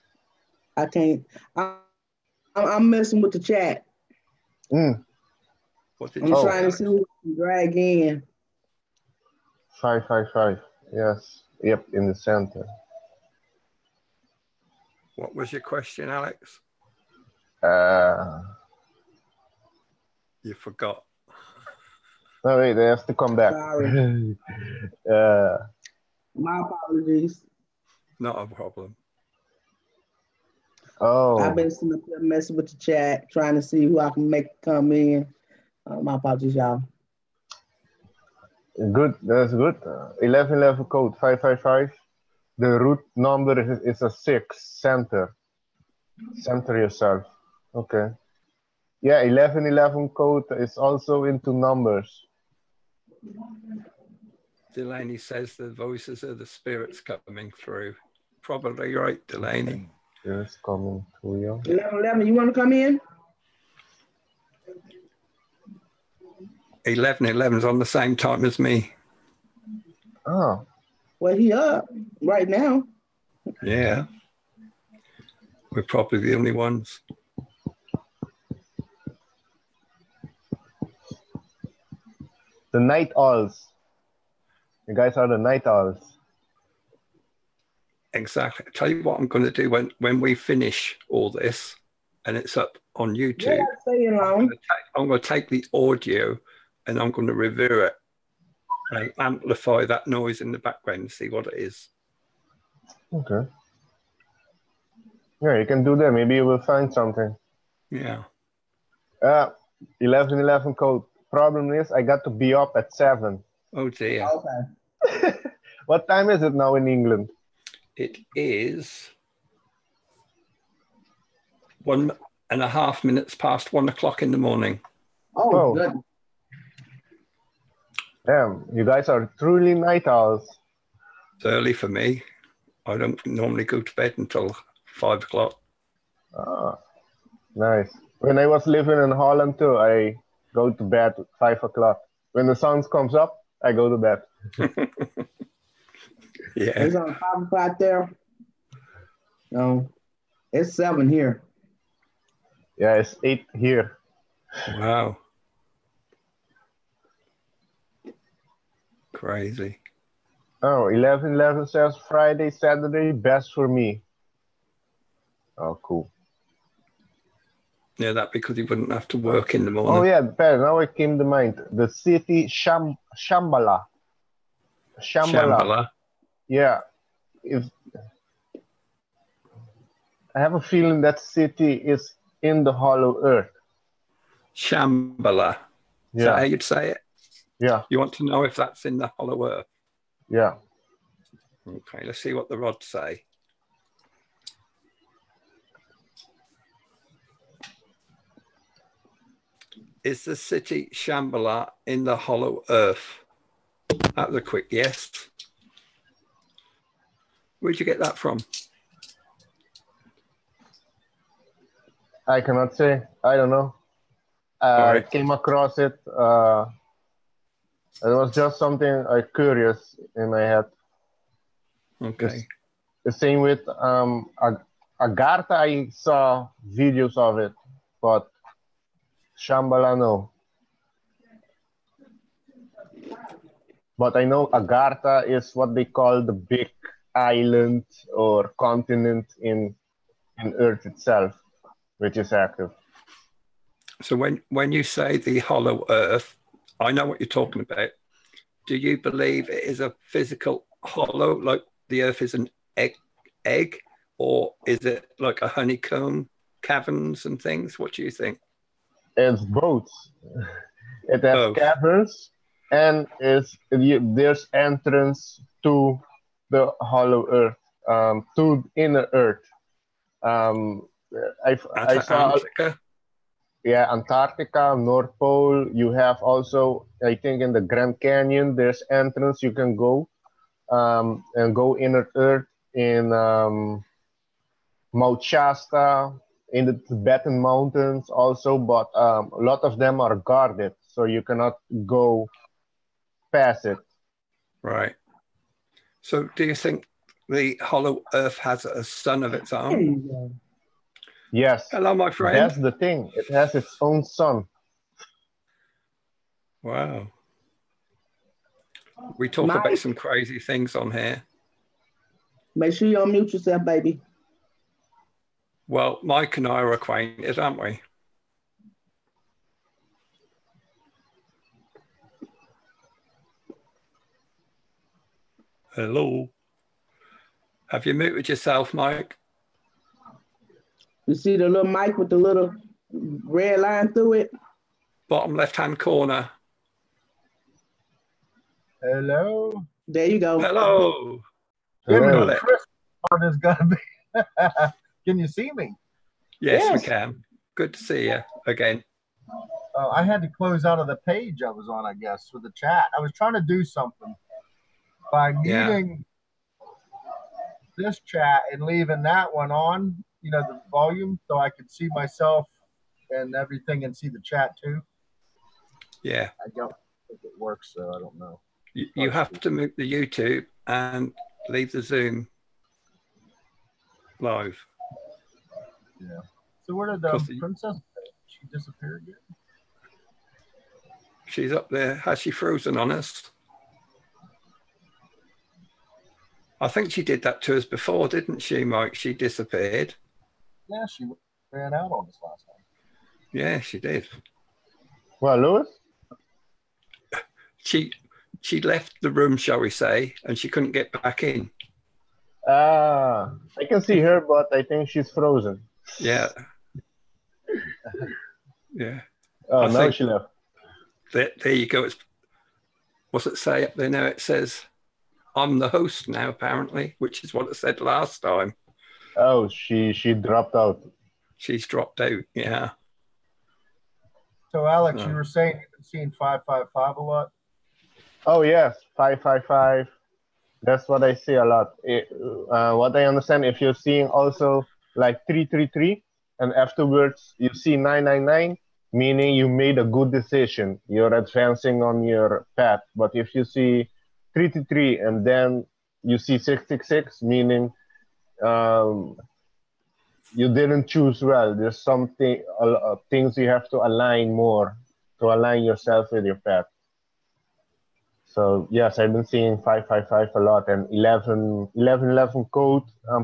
I can't. I'm messing with the chat. What did I'm you say, trying to Alex? see who I can drag in. 555. Yes. Yep, in the center. What was your question, Alex? You forgot. No, wait, they have to come back. Sorry. My apologies. Not a problem. Oh. I've been sitting up there messing with the chat, trying to see who I can make come in. My apologies, y'all. Good, that's good. 1111 code 555. The root number is a 6. Center. Center yourself. Okay. Yeah, 1111 code is also into numbers. Delaney says the voices of the spirits coming through. Probably right, Delaney. Spirits coming through you. 1111, you want to come in? 1111's on the same time as me. Oh. Well, he up right now. Yeah. We're probably the only ones. The night owls. You guys are the night owls. Exactly. I'll tell you what I'm going to do when we finish all this and it's up on YouTube. Yeah, staying long. I'm going to take the audio and I'm going to review it and amplify that noise in the background and see what it is. Okay. Yeah, you can do that. Maybe you will find something. Yeah. 1111 code. Problem is, I got to be up at 7. Oh dear. Okay. What time is it now in England? It is 1.5 minutes past 1 o'clock in the morning. Oh, good. Damn, you guys are truly night owls. It's early for me. I don't normally go to bed until 5 o'clock. Ah, nice. When I was living in Holland too, I go to bed at 5 o'clock. When the sun comes up, I go to bed. Yeah. It's on 5 o'clock there. No, it's 7 here. Yeah, it's 8 here. Wow. Crazy. Oh, 1111 says Friday, Saturday, best for me. Oh, cool. Yeah, that because he wouldn't have to work in the morning. Oh yeah, Ben, now it came to mind. The city Shambhala. Shambhala. Yeah. I have a feeling that city is in the hollow earth. Shambhala. Is that how you'd say it? Yeah. You want to know if that's in the hollow earth? Yeah. Okay, let's see what the rods say. Is the city Shambhala in the hollow earth? That was a quick yes. Where'd you get that from? I cannot say. I don't know. I came across it. It was just something curious in my head. Okay. The same with Agartha, I saw videos of it, but Shambhala, no. But I know Agartha is what they call the big island or continent in Earth itself, which is active. So when you say the hollow Earth, I know what you're talking about. Do you believe it is a physical hollow, like the Earth is an egg, or is it like a honeycomb, caverns and things? What do you think? It's both. It has Both. caverns and there's entrance to the hollow Earth, to inner Earth. I saw. Antarctica. Yeah, Antarctica, North Pole. You have also, I think, in the Grand Canyon, there's entrance you can go, and go inner Earth in Mount Shasta, in the Tibetan mountains also, but a lot of them are guarded, so you cannot go past it. Right. So do you think the hollow Earth has a sun of its own? Yes. Hello, my friend. That's the thing. It has its own sun. Wow. We talk about some crazy things on here. Make sure you unmute yourself, baby. Well, Mike and I are acquainted, aren't we? Hello. Have you muted yourself, Mike? You see the little mic with the little red line through it? Bottom left-hand corner. Hello. There you go. Hello. Hello. Got it. Chris, what is gonna be? Can you see me? Yes, we can. Good to see you again. I had to close out of the page I was on, I guess, with the chat. I was trying to do something by muting this chat and leaving that one on, you know, the volume, so I could see myself and everything and see the chat too. Yeah. I don't think it works, so I don't know. You have to mute the YouTube and leave the Zoom live. Yeah. So where did the princess go? She disappeared again? She's up there. Has she frozen on us? I think she did that to us before, didn't she, Mike? She disappeared. Yeah, she ran out on us last time. Yeah, she did. Well, Lewis? She left the room, shall we say, and she couldn't get back in. I can see her, but I think she's frozen. Yeah. Yeah. Oh, now she left. There you go. What's it say up there now? It says, I'm the host now, apparently, which is what it said last time. Oh, she dropped out. She's dropped out, yeah. So, Alex, you were saying you've been seeing 555 a lot? Oh, yes, 555. That's what I see a lot. What I understand, if you're seeing also like 333, and afterwards you see 999, meaning you made a good decision. You're advancing on your path. But if you see 333 and then you see 666, meaning you didn't choose well. There's something, things you have to align more to align yourself with your path. So yes, I've been seeing 555 a lot, and 1111 code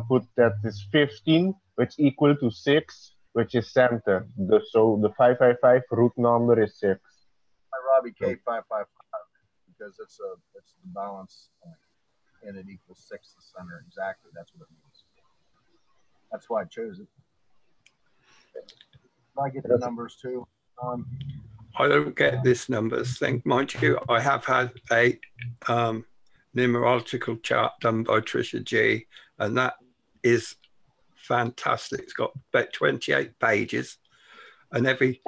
put that is 15, which equal to 6, which is center. So the 555 root number is 6. Robbie K 555 because it's the balance point, and it equals 6 the center. Exactly, that's what it means. That's why I chose it. I get the numbers too. I don't get this numbers thing. Mind you, I have had a numerological chart done by Trisha G, and that is fantastic. It's got about 28 pages, and every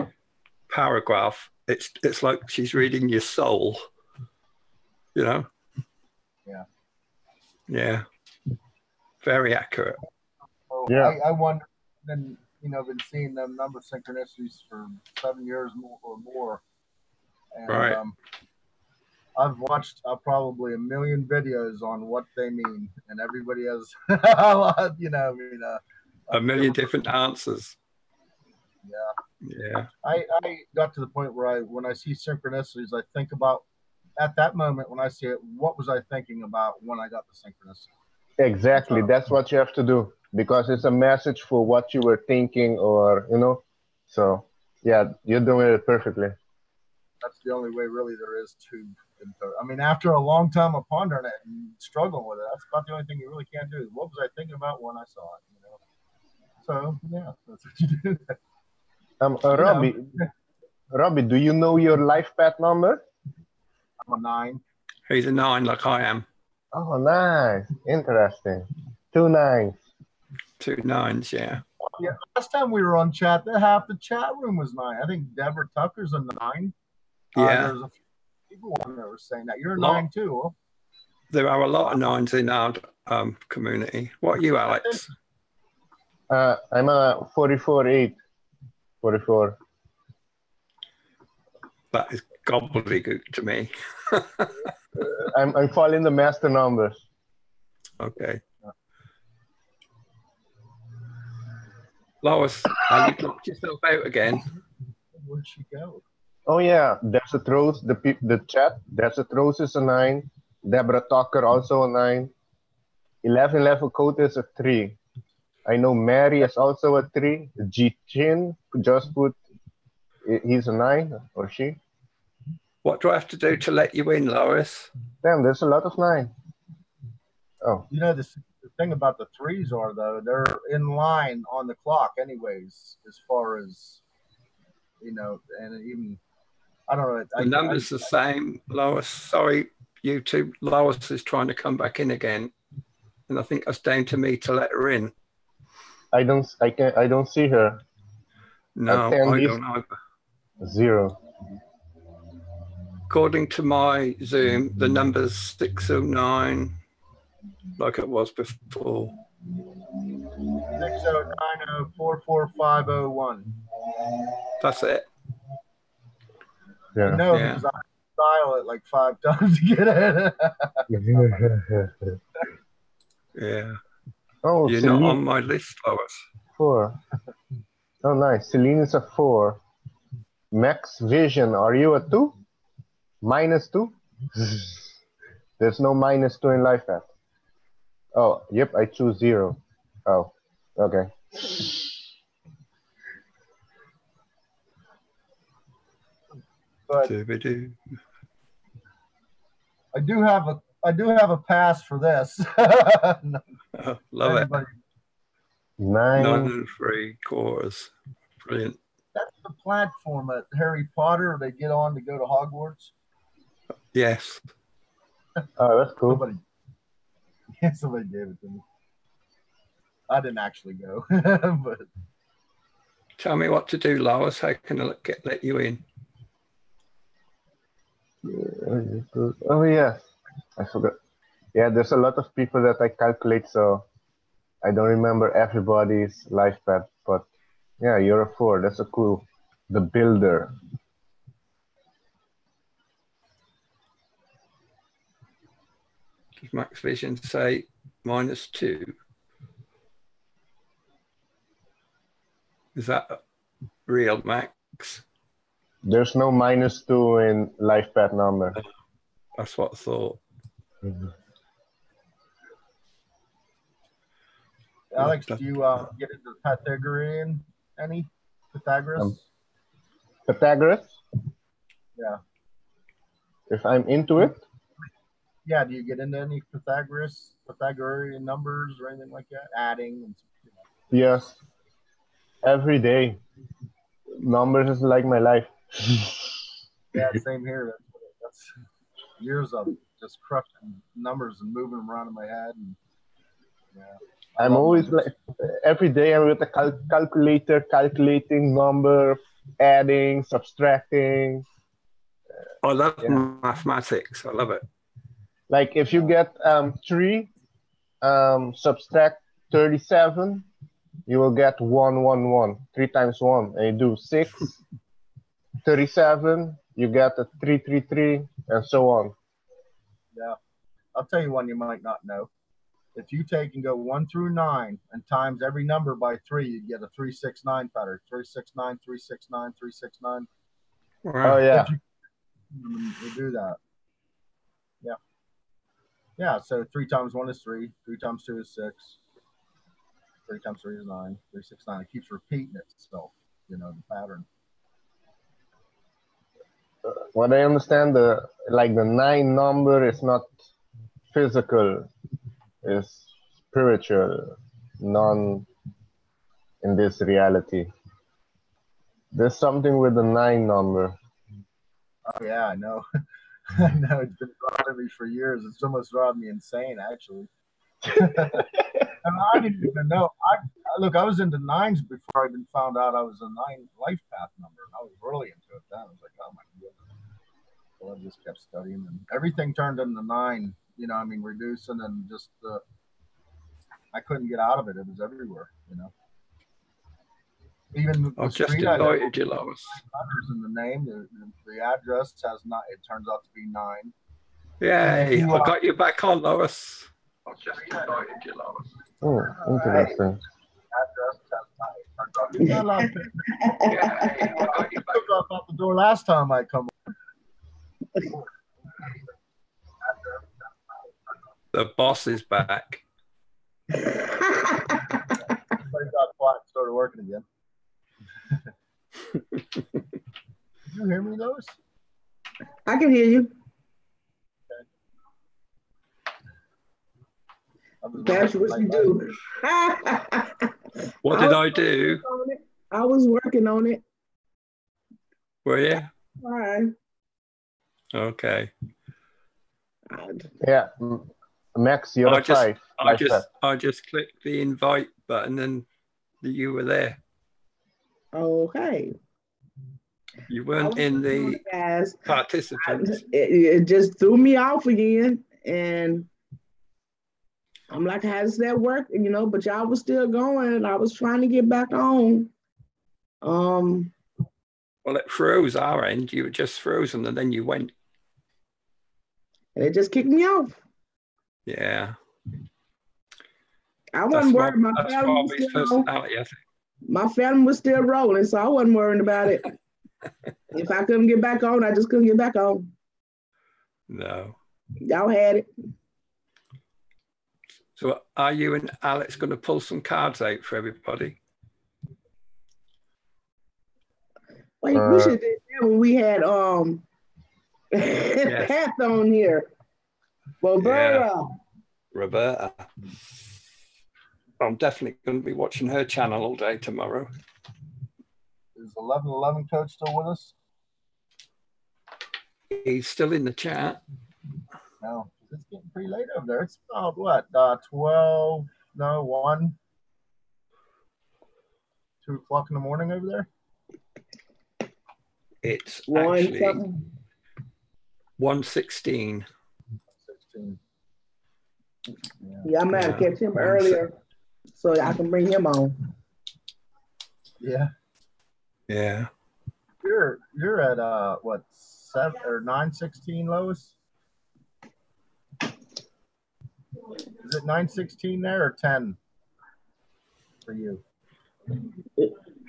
paragraph, it's like she's reading your soul, you know? Yeah. Yeah. Very accurate. So yeah. I wonder, then, you know, been seeing them number synchronicities for 7 years or more. And, right. I've watched probably 1 million videos on what they mean, and everybody has a lot, you know, I mean, a million different answers. Yeah. Yeah. I got to the point where when I see synchronicities, I think about at that moment when I see it, what was I thinking about when I got the synchronicity? Exactly. That's what you have to do, because it's a message for what you were thinking, or, you know. So, yeah, you're doing it perfectly. That's the only way really there is to. I mean, after a long time of pondering it and struggling with it, that's about the only thing you really can't do. What was I thinking about when I saw it? You know. So yeah, that's what you do. Robbie, do you know your life path number? I'm a 9. He's a 9, like I am. Oh, nice. Interesting. 2 9s. 2 9s, yeah. Yeah, last time we were on chat, half the chat room was 9. I think Deborah Tucker's a 9. Yeah. There's a few people on there were saying that. You're a 9 too. Huh? There are a lot of 9s in our community. What are you, Alex? I'm a 44-8. 44. That is gobbledygook to me. I'm following the master numbers. Okay. Lois, have you locked yourself out again? Where'd she go? Oh yeah, there's a Throws, the chat. There's a Throws is a 9. Deborah Tucker also a 9. 11 Code is a 3. I know Mary is also a 3. G Chin just put, he's a 9, or she. What do I have to do to let you in, Lois? Damn, there's a lot of 9. Oh. You know, the thing about the 3s are, though, they're in line on the clock anyways, as far as, you know, and even, I don't know. The number's the same, Lois. Sorry, YouTube. Lois is trying to come back in again. And I think that's down to me to let her in. I don't see her. No, I don't either. 0. According to my Zoom, the number's 609, like it was before. 609044501. That's it. Yeah. No, because I dial it like 5 times to get it. Yeah. Oh, you're Celine. not on my list, Lois. 4. Oh, nice. Celine is a 4. Max Vision, are you a 2? -2? There's no -2 in life path. Oh, yep, I choose 0. Oh, okay. But I do have a pass for this. Love Everybody. it. 9 3/4. Brilliant. That's the platform at Harry Potter they get on to go to Hogwarts. Yes. Oh, that's cool. Somebody gave it to me. I didn't actually go, but tell me what to do, Lois. How can I let you in? Oh yeah, I forgot. Yeah, there's a lot of people that I calculate, so I don't remember everybody's life path. But yeah, you're a 4. That's a cool. The builder. Does Max Vision say -2? Is that real, Max? There's no -2 in life path number. That's what I thought. Alex, do you get into Pythagorean any? Pythagoras? Pythagoras? Yeah. If I'm into it? Yeah, do you get into any Pythagorean numbers or anything like that? Adding? And, Yes. Every day. Numbers is like my life. Yeah, same here. That's years of just crushing numbers and moving them around in my head. And, yeah. I'm always numbers. like, every day I'm with a calculator, calculating number, adding, subtracting. I love mathematics. I love it. Like if you get 3, subtract 37, you will get 111. 3 times 1. And you do 6, 37, you get a 333, and so on. Yeah. I'll tell you one you might not know. If you take and go 1 through 9 and times every number by 3, you get a 369 pattern. 369, 369, 369. Wow. Oh yeah. You do that. Yeah. Yeah, so 3 times 1 is 3, 3 times 2 is 6, 3 times 3 is 9, 3, 6, 9. It keeps repeating itself, you know, the pattern. What I understand, the 9 number is not physical, is spiritual, non in this reality. There's something with the 9 number. Oh yeah, I know. I know, it's been bothering me for years. It's almost driving me insane, actually. And I didn't even know. Look, I was into 9s before I even found out I was a 9 life path number. And I was really into it then. I was like, oh my goodness. Well, I just kept studying, and everything turned into 9. You know, I mean, reducing and just I couldn't get out of it. It was everywhere. You know. Even I've just invited you, Lois. In the name, the address has not. It turns out to be 9. Yay! I got you back on, Lois. I've just invited you, Lois. Oh, interesting. I took off out the door last time I come. The boss is back. Everybody got quiet and started working again. Did you hear me, Lois? I can hear you. That's what you do. What did I do? I was working on it. Were you? All right. Okay. Yeah, Max, you're right. I just clicked the invite button and you were there. Okay. You weren't in the participants. It just threw me off again, and I'm like, how does that work? You know, but y'all was still going. I was trying to get back on. Well, it froze our end. You were just frozen, and then you went. And it just kicked me off. Yeah. I wasn't worried. My family was still rolling, so I wasn't worried about it. If I couldn't get back on, I just couldn't get back on. No. Y'all had it. So are you and Alex going to pull some cards out for everybody? Wait, we should do that when we had Pat on here. Roberta. I'm definitely going to be watching her channel all day tomorrow. Is 1111 coach still with us? He's still in the chat. No, it's getting pretty late over there. It's about what, 12, no, 1, 2 o'clock in the morning over there? It's actually 1:16. Yeah, I'm going to catch him earlier so I can bring him on. Yeah. Yeah. You're at what, 7 or 9:16, Lois? Is it 9:16 there or 10 for you?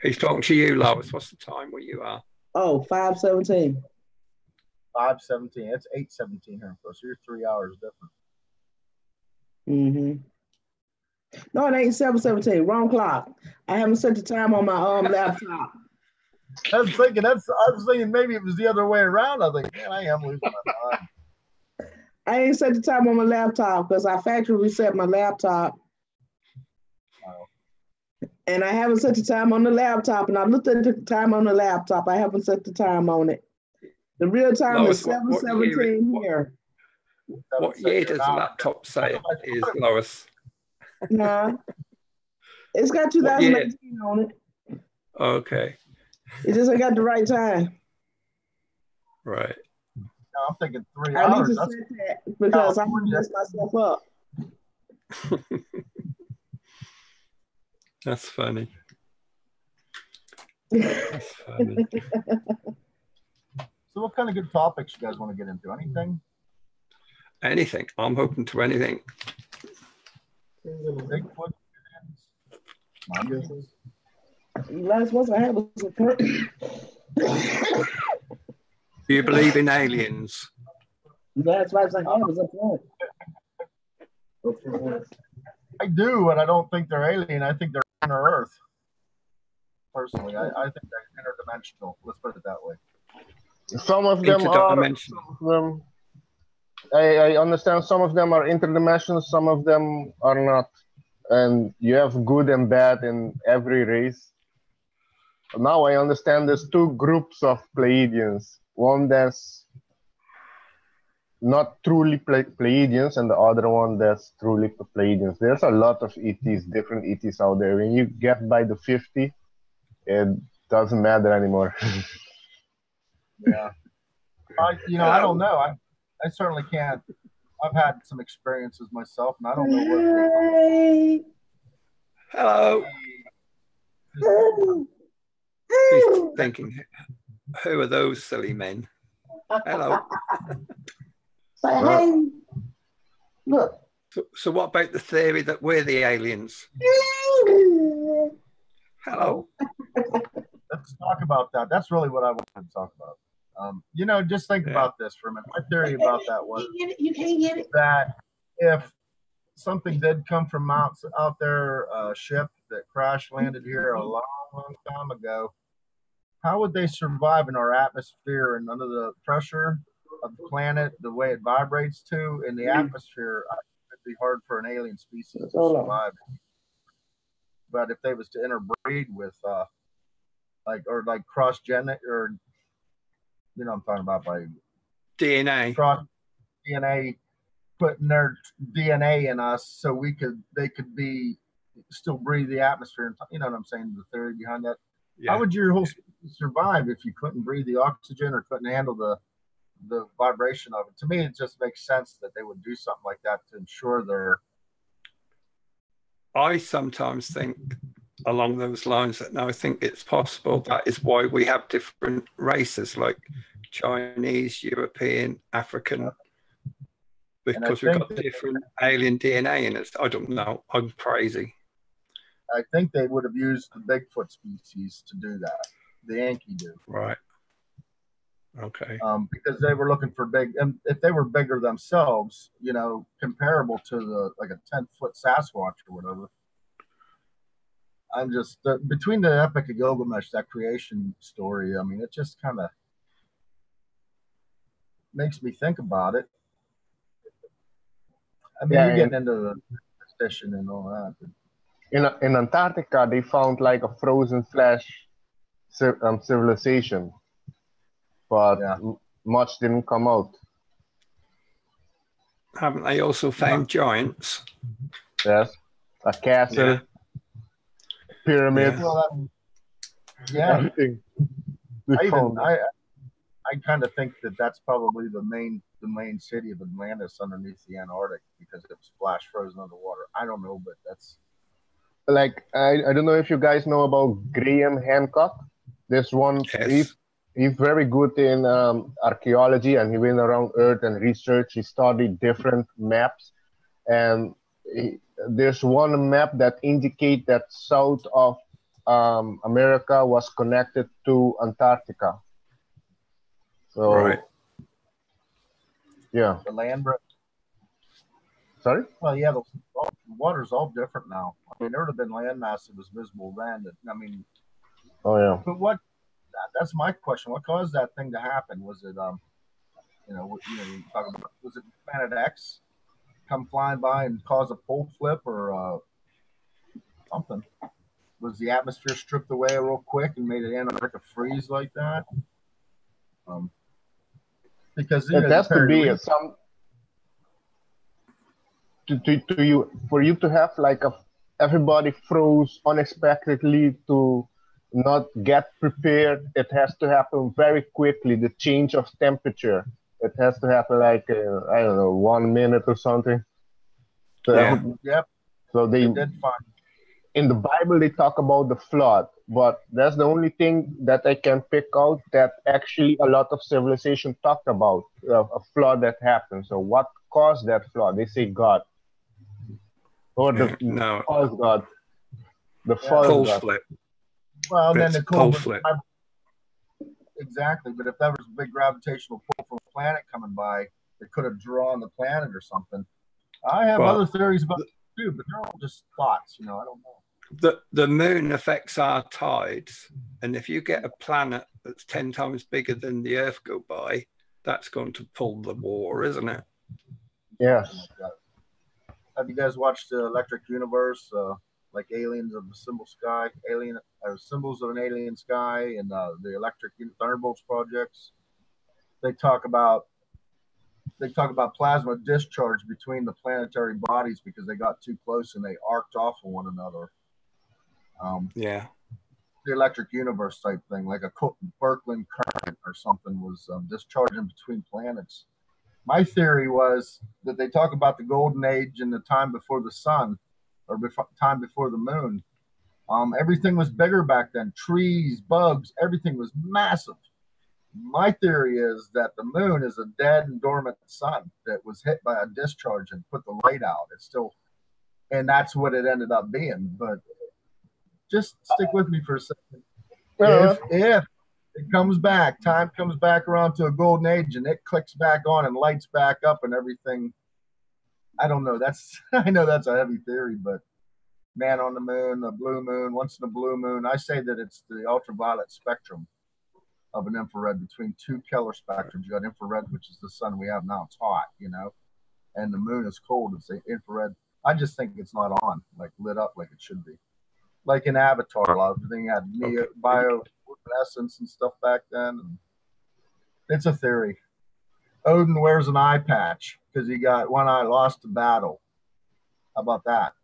He's talking to you, Lois. What's the time where you are? Oh, 5:17. 5:17. It's 8:17 here, so you're 3 hours different. Mm-hmm. No, it ain't 7:17. Wrong clock. I haven't set the time on my laptop. I was thinking maybe it was the other way around. I was like, man, I am losing my mind. I ain't set the time on my laptop because I factory reset my laptop. Oh. And I haven't set the time on the laptop. And I looked at the time on the laptop. I haven't set the time on it. The real time is 7:17 here. What year does the laptop say it is, Lois? Nah. It's got 2018 on it. Okay. It just ain't got the right time. Right. No, I'm thinking 3 I hours. need to set that because I'm going to mess myself up. That's funny. That's funny. So what kind of good topics you guys want to get into? Anything? Anything. I'm open to anything. Bigfoot. Last one I had was a Do you believe in aliens? That's why I was up front. I do, and I don't think they're alien. I think they're on Earth. Personally, I think they're interdimensional. Let's put it that way. Some of them are. I understand some of them are interdimensional, some of them are not. And you have good and bad in every race. Now I understand there's two groups of Pleiadians. One that's not truly Pleiadians, and the other one that's truly Pleiadians. There's a lot of ETs, different ETs out there. When you get by the 50, it doesn't matter anymore. Yeah. I don't know. I certainly can't. I've had some experiences myself, and I don't know what. Hello. He's thinking, who are those silly men? Hello. Say hey. Look. So what about the theory that we're the aliens? Hello. Let's talk about that. That's really what I wanted to talk about. Just think about this for a minute. My theory about that was you can't get it. That if something did come from out there, a ship that crash landed here a long time ago, how would they survive in our atmosphere and under the pressure of the planet, the way it vibrates to in the atmosphere? It'd be hard for an alien species to survive. But if they was to interbreed with like cross-gen, or I'm talking about by DNA. Cross DNA, putting their DNA in us so they could still breathe the atmosphere. You know what I'm saying? The theory behind that. Yeah. How would your whole species survive if you couldn't breathe the oxygen or couldn't handle the vibration of it? To me, it just makes sense that they would do something like that to ensure their. I sometimes think along those lines that I think it's possible. That is why we have different races like Chinese, European, African, because we've got different alien DNA in us. I don't know. I'm crazy. I think they would have used the Bigfoot species to do that. The Enkidu. Right. Okay. Because they were looking for big, and if they were bigger themselves, comparable to like a 10-foot Sasquatch or whatever. I'm just between the Epic of Gilgamesh, that creation story. I mean, it just kind of makes me think about it. I mean, you're getting into the fishing and all that. In Antarctica, they found like a frozen flash civilization, but much didn't come out. Haven't they also found giants? Yes, a castle, pyramid. Everything. I kind of think that's probably the main city of Atlantis underneath the Antarctic, because it was flash frozen underwater. I don't know, but that's. Like, I don't know if you guys know about Graham Hancock. This one, he's very good in archaeology, and he went around Earth and researched. He studied different maps, and there's one map that indicates that south of America was connected to Antarctica. So, right. Yeah. The land. Sorry? Well, yeah, the water's all different now. I mean, there would have been landmass that was visible then. Oh yeah. But that's my question. What caused that thing to happen? Was it, you talking about, was it Planet X come flying by and cause a pole flip or something? Was the atmosphere stripped away real quick and made Antarctica freeze like that? Because it has to be some. For you to have like everybody froze unexpectedly to not get prepared, it has to happen very quickly. The change of temperature, it has to happen like I don't know, 1 minute or something. So, So they did fine. In the Bible they talk about the flood, but that's the only thing that I can pick out that actually a lot of civilization talked about a flood that happened. So what caused that flood? They say God. Or the false God. The false God. Flip. Well, then the pole flip. Exactly, but if that was a big gravitational pull from a planet coming by, It could have drawn the planet or something. I have other theories about it too, but they're all just thoughts, you know. I don't know. The moon affects our tides, and if you get a planet that's 10 times bigger than the Earth go by, that's going to pull the war, isn't it? Yes. Have you guys watched the Electric Universe, like Aliens of the Symbol Sky, Symbols of an Alien Sky, and the Electric Thunderbolts projects? They talk about plasma discharge between the planetary bodies because they got too close and they arced off of one another. Yeah. The Electric Universe type thing, like a Birkeland current or something, was discharging between planets. My theory was that they talk about the golden age and the time before the sun, or time before the moon. Everything was bigger back then. Trees, bugs, everything was massive. My theory is that the moon is a dead and dormant sun that was hit by a discharge and put the light out. It's still, and that's what it ended up being. But just stick with me for a second. If it comes back, time comes back around to a golden age and it clicks back on and lights back up and everything, I don't know. I know that's a heavy theory, but man on the moon, a blue moon, once in a blue moon, I say that it's the ultraviolet spectrum of an infrared between two Keller spectrums. You got infrared, which is the sun we have now. It's hot, you know, and the moon is cold. It's the infrared. I just think it's not on, like lit up like it should be. Like in Avatar, a lot of everything had bioluminescence and stuff back then. And it's a theory. Odin wears an eye patch because he got one eye lost to battle. How about that?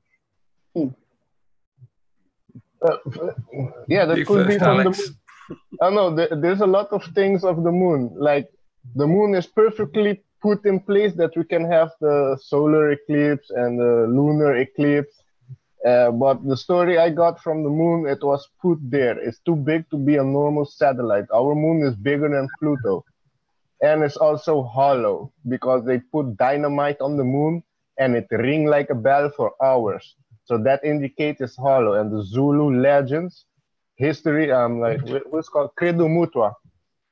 Yeah, that could be from the moon. I know there's a lot of things of the moon. Like the moon is perfectly put in place that we can have the solar eclipse and the lunar eclipse. But the story I got from the moon, it was put there. It's too big to be a normal satellite. Our moon is bigger than Pluto. And it's also hollow because they put dynamite on the moon and it ring like a bell for hours. So that indicates it's hollow. And the Zulu legends, history, like what's called Credo Mutua.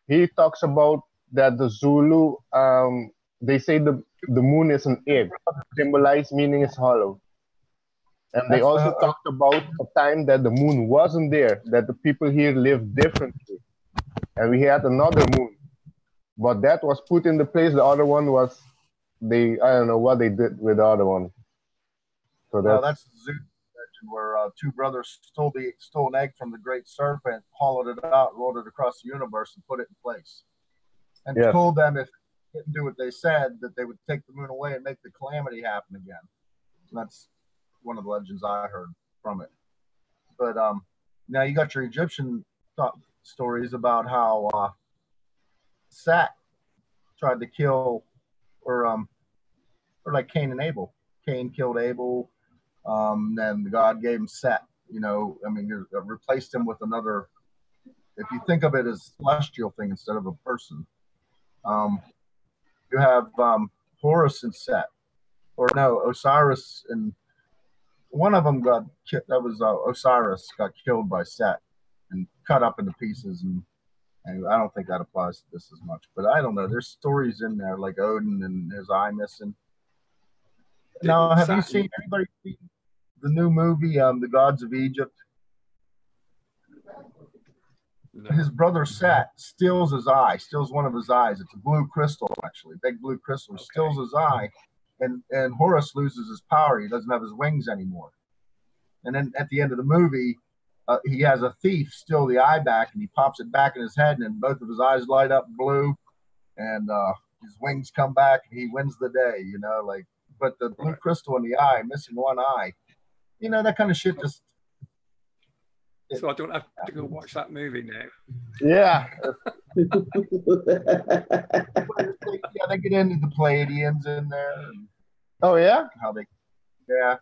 He talks about that the Zulu, they say the moon is an egg, symbolized meaning it's hollow. And they also talked about a time that the moon wasn't there, that the people here lived differently. And we had another moon. But that was put in the place. The other one was, I don't know what they did with the other one. So that's the Zeus legend where two brothers stole an egg from the great serpent, hollowed it out, rolled it across the universe, and put it in place. And told them if they didn't do what they said, that they would take the moon away and make the calamity happen again. And that's one of the legends I heard from it. But now you got your Egyptian stories about how Set tried to kill, or like Cain and Abel. Cain killed Abel, and God gave him Set. You know, I mean, you replaced him with another. If you think of it as celestial thing instead of a person, you have Horus and Set, or no, Osiris and. One of them got killed. That was Osiris got killed by Set and cut up into pieces. And I don't think that applies to this as much. But I don't know. There's stories in there like Odin and his eye missing. Now, have you seen anybody seen the new movie, The Gods of Egypt? No. His brother Set steals his eye, steals one of his eyes. It's a blue crystal, actually, big blue crystal. Okay. Steals his eye. And Horus loses his power. He doesn't have his wings anymore. And then at the end of the movie, he has a thief steal the eye back, and he pops it back in his head, and then both of his eyes light up blue, and his wings come back, and he wins the day. You know, like. But the blue crystal in the eye, missing one eye, you know, that kind of shit just. So I don't have to go watch that movie now. Yeah. They get into the Pleiadians in there. And oh yeah. How they? Yeah.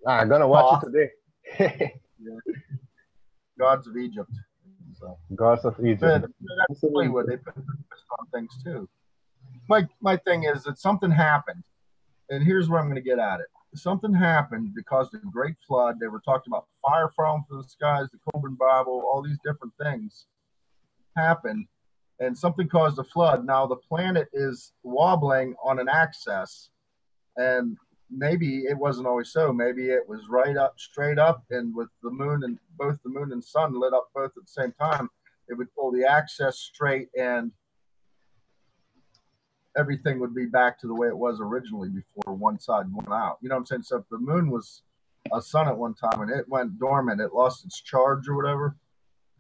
I'm gonna watch it today. Yeah. Gods of Egypt. So. Gods of Egypt. That's Hollywood. They put on things too. My thing is that something happened, and here's where I'm going to get at it. Something happened because of the Great Flood. They were talking about fire falling from the skies, the Coburn Bible, all these different things happened. and something caused a flood. Now the planet is wobbling on an axis, and maybe it wasn't always so. Maybe it was right up, straight up, and with the moon and both the moon and sun lit up both at the same time, it would pull the axis straight, and everything would be back to the way it was originally before one side went out. You know what I'm saying? So if the moon was a sun at one time and it went dormant, it lost its charge or whatever,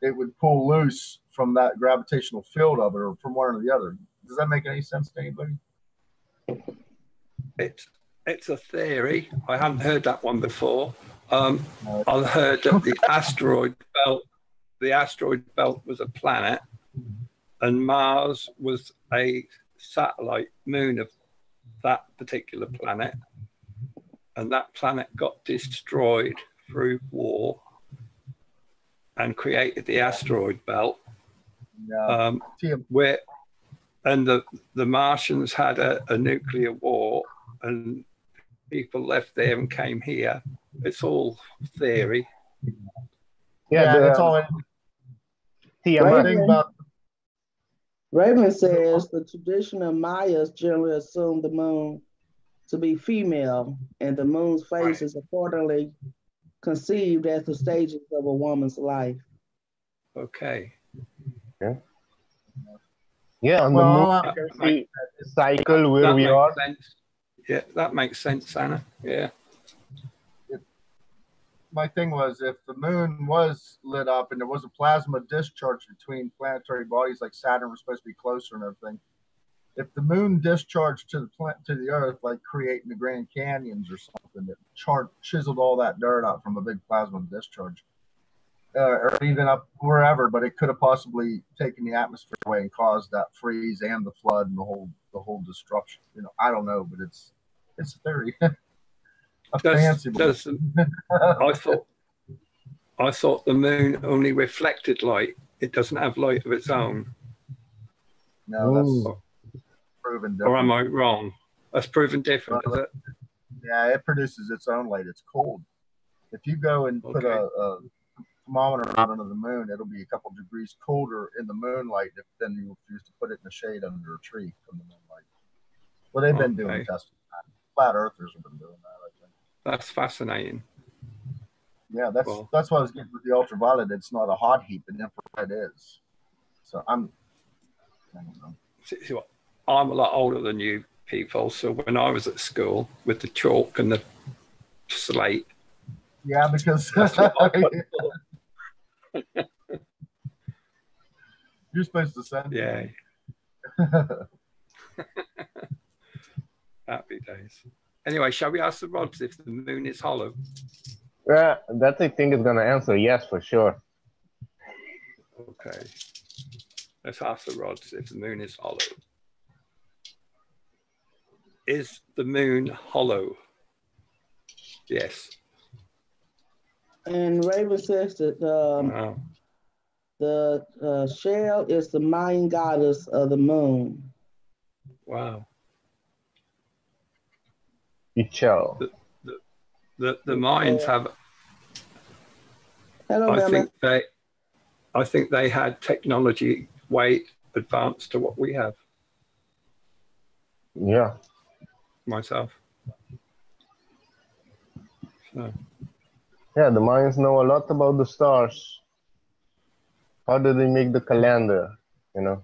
it would pull loose from that gravitational field of it, or from one or the other. Does that make any sense to anybody? It's a theory. I hadn't heard that one before. I've heard that the asteroid belt was a planet, and Mars was a satellite moon of that particular planet, and that planet got destroyed through war and created the asteroid belt. Where and the Martians had a nuclear war, and people left there and came here. It's all theory. Yeah, it's all Raymond says the traditional Mayas generally assume the moon to be female, and the moon's phase is accordingly conceived as the stages of a woman's life. Okay. Yeah, on the moon, cycle where we are. Sense. Yeah, that makes sense, Anna. Yeah. My thing was, if the moon was lit up and there was a plasma discharge between planetary bodies, like Saturn was supposed to be closer and everything, if the moon discharged to the Earth, like creating the Grand Canyons or something, it chiseled all that dirt out from a big plasma discharge, or even up wherever, but it could have possibly taken the atmosphere away and caused that freeze and the flood and the whole destruction. You know, I don't know, but it's a theory. I thought the moon only reflected light. It doesn't have light of its own. No, that's proven different. Or am I wrong? That's proven different, is it? Yeah, it produces its own light. It's cold. If you go and put a thermometer out under the moon, it'll be a couple degrees colder in the moonlight than you refuse to put it in the shade under a tree from the moonlight. Well, they've been doing testing. Flat earthers have been doing that, I think. That's fascinating. Yeah, that's what I was getting with the ultraviolet. It's not a hot heat, but infrared is. So I don't know. See what? I'm a lot older than you people, so when I was at school with the chalk and the slate. Yeah, because you're supposed to send. Yeah. Happy days. Anyway, shall we ask the rods if the moon is hollow? Yeah, that I think is going to answer yes for sure. Okay. Let's ask the rods if the moon is hollow. Is the moon hollow? Yes. And Raven says that the shell is the Mayan goddess of the moon. Wow. Ichel. The Mayans have. Hello, I think they had technology way advanced to what we have. Yeah. Myself. So. Yeah, the Mayans know a lot about the stars. How did they make the calendar? You know,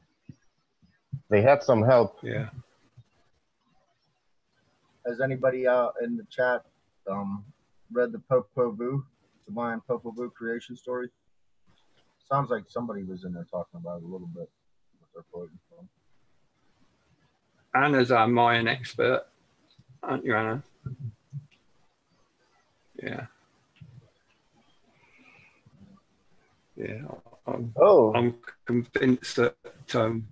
they had some help. Yeah. Has anybody in the chat read the Popol Vuh, the Mayan Popol Vuh creation story? Sounds like somebody was in there talking about it a little bit. What they're quoting from. Anna's our Mayan expert, aren't you, Anna? Yeah. Yeah. I'm convinced that. Carry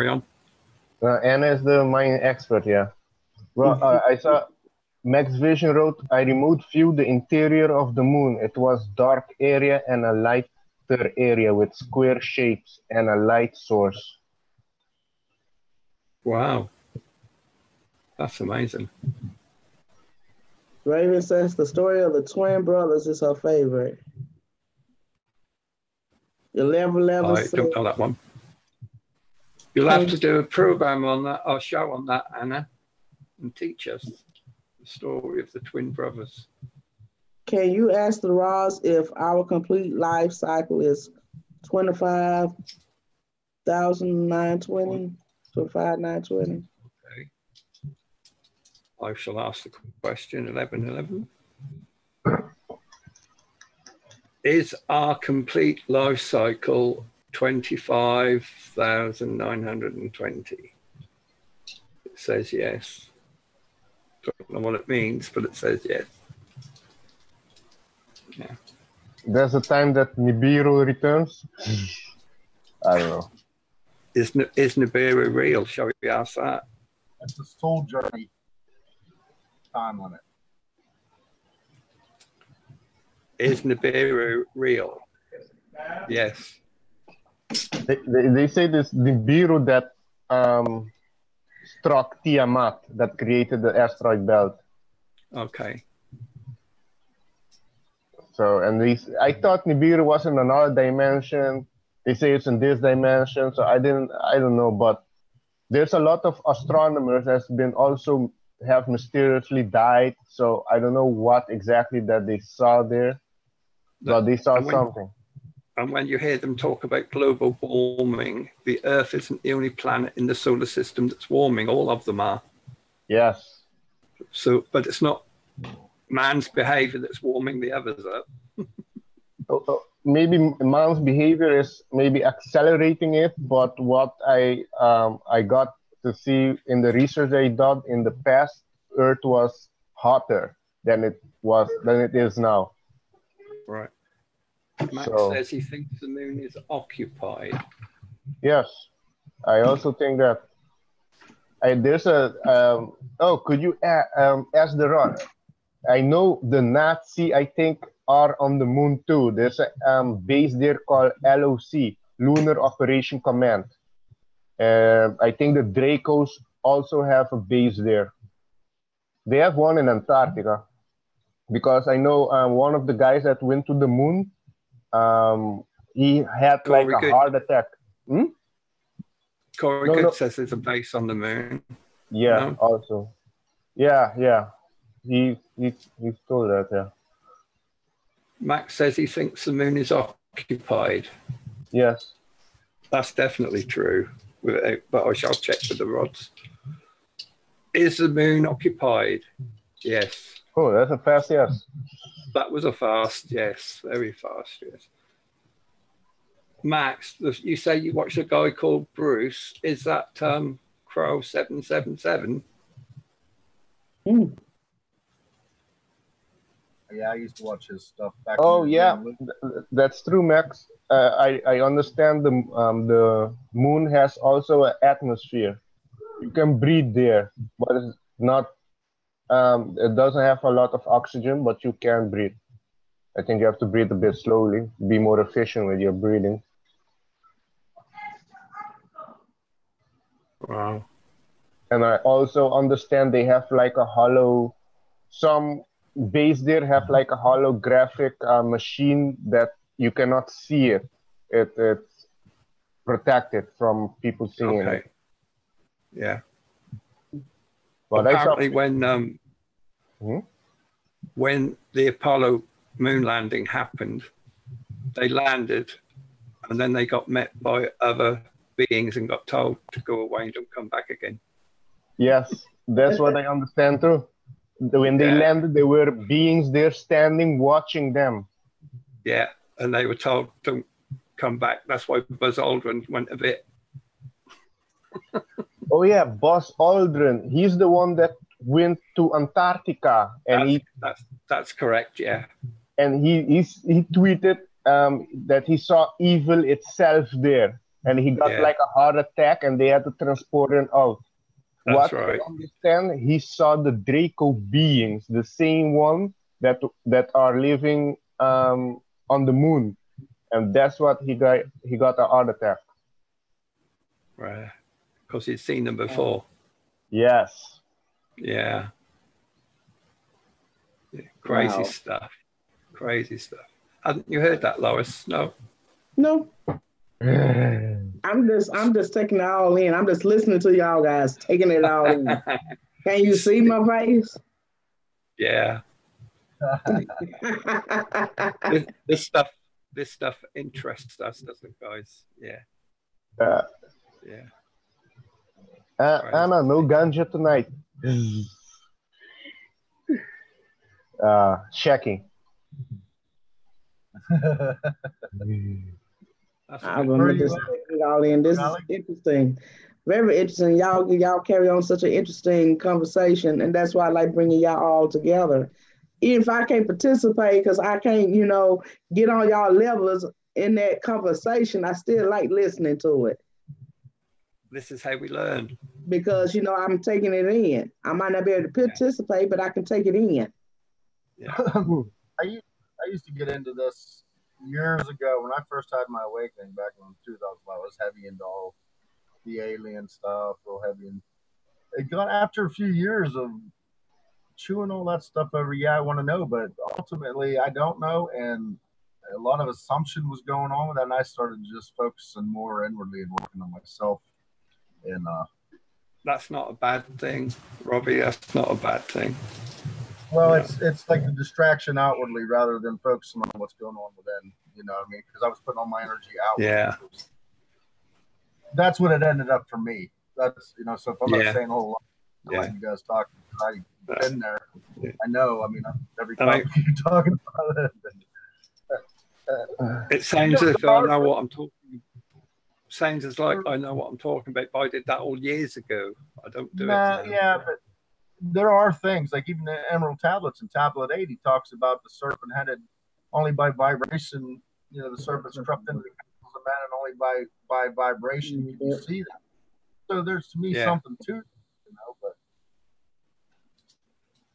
on. Anna is the Mayan expert, yeah. Well, I saw Max Vision wrote, I remote viewed the interior of the moon. It was dark area and a lighter area with square shapes and a light source. Wow. That's amazing. Raven says the story of the twin brothers is her favorite. 1111. I don't know that one. You'll have to do a program on that or show on that, Anna, and teach us the story of the twin brothers. Can you ask the Ross if our complete life cycle is 25,920? 25,920. Okay. I shall ask the question 1111. Is our complete life cycle 25,920? It says yes. Don't know what it means, but it says yes. Yeah. There's a time that Nibiru returns. I don't know. Is Nibiru real? Shall we ask that? That's the soul journey time limit. Is Nibiru real? Yes. They say this Nibiru that struck Tiamat, that created the asteroid belt. Okay. So, and I thought Nibiru was in another dimension. They say it's in this dimension, so I don't know, but there's a lot of astronomers that's been also have mysteriously died. So I don't know what exactly that they saw there, but they saw something. And when you hear them talk about global warming, the Earth isn't the only planet in the solar system that's warming. All of them are. Yes. So, but it's not man's behavior that's warming the others up. Maybe man's behavior is maybe accelerating it, but what I got to see in the research I did in the past, Earth was hotter than it is now. Right. Max says he thinks the moon is occupied. Yes, I also think that. There's a could you ask the Rod? I know the Nazi, I think, are on the moon too. There's a base there called LOC, Lunar Operation Command. I think the Dracos also have a base there. They have one in Antarctica, because I know one of the guys that went to the moon, he had like a heart attack. Corey Good says there's a base on the moon. Yeah, also. Yeah. He told that, yeah. Max says he thinks the moon is occupied. Yes. That's definitely true, but I shall check with the rods. Is the moon occupied? Yes. Oh, that's a fast yes. That was a fast yes, very fast yes. Max, you say you watched a guy called Bruce. Is that Crow 777? Yeah, I used to watch his stuff back. Oh yeah, that's true, Max. I understand the moon has also an atmosphere. You can breathe there, but it's not. It doesn't have a lot of oxygen, but you can breathe. I think you have to breathe a bit slowly, be more efficient with your breathing. Wow. And I also understand they have like a some base there have like a holographic machine that you cannot see it. It's protected from people seeing it. Yeah. But apparently when the Apollo moon landing happened, they landed and then they got met by other beings and got told to go away and don't come back again. Yes, that's what I understand too. When they landed, there were beings there standing, watching them. Yeah, and they were told don't come back. That's why Buzz Aldrin went a bit. Oh yeah, Buzz Aldrin. He's the one that went to Antarctica, and that's correct. Yeah, and he tweeted that he saw evil itself there, and he got like a heart attack, and they had to transport him out. That's right. I understand, he saw the Draco beings, the same one that are living on the moon, and that's what he got a heart attack. Right, because he'd seen them before. Yes. Yeah. Crazy stuff. Crazy stuff. Hadn't you heard that, Lois? No. No. I'm just taking it all in. I'm just listening to y'all guys, taking it all in. Can you see my face? Yeah. This stuff interests us, doesn't it, guys? Yeah. Yeah. Anna, no ganja tonight. Checking. I remember just taking it all in. This is interesting. Very interesting. Y'all carry on such an interesting conversation, and that's why I like bringing y'all all together. Even if I can't participate because I can't, get on y'all levels in that conversation, I still like listening to it. This is how we learn. Because, I'm taking it in. I might not be able to participate, but I can take it in. Yeah. I used to get into this years ago when I first had my awakening back in 2000. I was heavy into all the alien stuff, real heavy. And it got after a few years of chewing all that stuff over. Yeah, I want to know, but ultimately I don't know. And a lot of assumption was going on with that. And I started just focusing more inwardly and working on myself. And that's not a bad thing, Robbie. That's not a bad thing. Well, it's like the distraction outwardly rather than focusing on what's going on within. You know what I mean? Because I was putting all my energy out. Yeah. That's what it ended up for me. That's so if I'm not saying a whole lot, like you guys talk, I've been there. I know. I mean, every time you're talking about it. It sounds as if I know what I'm talking. Sounds as like I know what I'm talking about, but I did that all years ago. I don't do it now. Yeah, but there are things like even the Emerald Tablets in Tablet 8, he talks about the serpent headed only by vibration. The serpent's crept into the capitals of man, and only by vibration you can see that. So there's to me something to it, but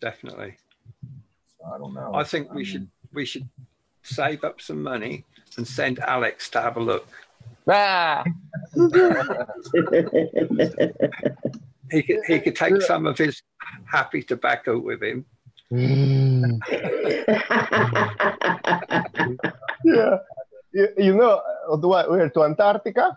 definitely. So I don't know. I think we should save up some money and send Alex to have a look. He could take some of his happy tobacco with him. Yeah. Where to Antarctica?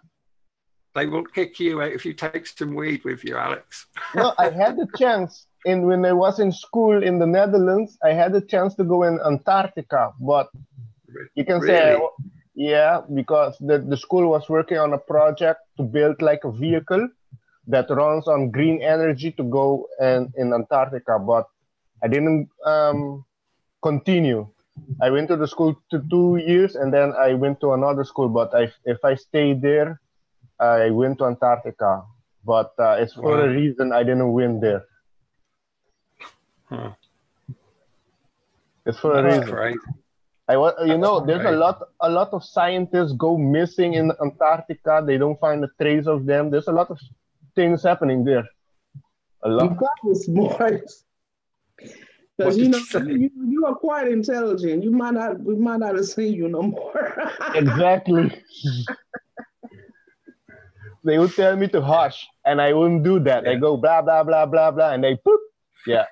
They won't kick you out if you take some weed with you, Alex. No, I had the chance. When I was in school in the Netherlands, I had the chance to go in Antarctica. But you can say, yeah, because the school was working on a project to build like a vehicle that runs on green energy to go in Antarctica. But I didn't continue. I went to the school to 2 years, and then I went to another school. But if I stayed there, I went to Antarctica. But it's for a reason I didn't win there. Huh. It's for a reason. Crazy. There's a lot of scientists go missing in Antarctica. They don't find a trace of them. There's a lot of things happening there. A lot. You probably smart. Because you are quite intelligent. We might not have seen you no more. Exactly. They would tell me to hush, and I wouldn't do that. Yeah. I go blah blah blah blah blah, and they poop. Yeah.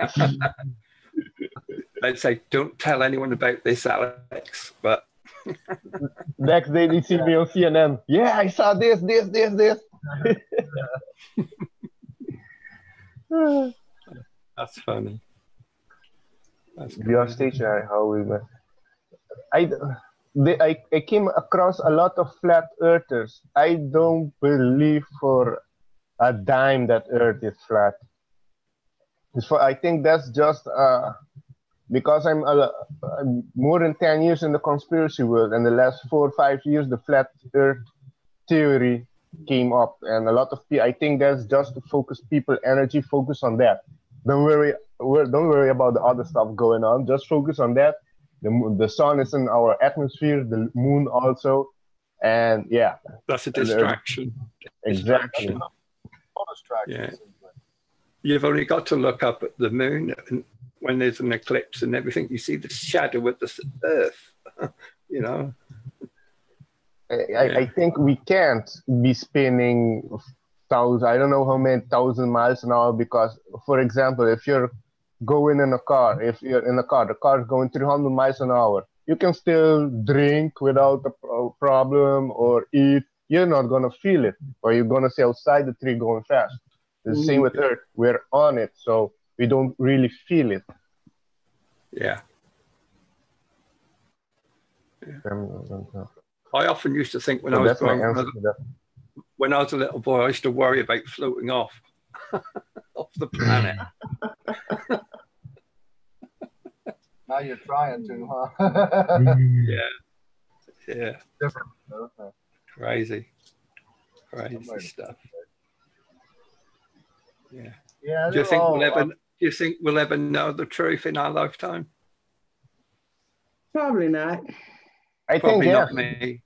They'd say, "Don't tell anyone about this, Alex." But next day they see me on CNN. Yeah, I saw this. That's funny. Your station, how we met. I came across a lot of flat earthers. I don't believe for a dime that Earth is flat. I think that's just because I'm more than 10 years in the conspiracy world, and the last 4 or 5 years, the flat Earth theory came up, and a lot of people. I think that's just to focus people energy. Focus on that. Don't worry about the other stuff going on. Just focus on that. The sun is in our atmosphere, the moon also, and yeah. That's a distraction. Exactly. Yeah. You've only got to look up at the moon and when there's an eclipse and everything. You see the shadow of the Earth. I think we can't be spinning I don't know how many 1,000 miles an hour, because, for example, if you're going in a car, the car is going 300 miles an hour, you can still drink without a problem or eat. You're not gonna feel it, or you're gonna see outside the tree going fast. It's the same with Earth. We're on it, so we don't really feel it. Yeah. I often used to think when I was growing up, when I was a little boy, I used to worry about floating off the planet. Now you're trying to, huh? Yeah. Different. Okay. Crazy stuff. Yeah. Yeah. Do you think we'll ever know the truth in our lifetime? Probably not. I Probably think not yes. me.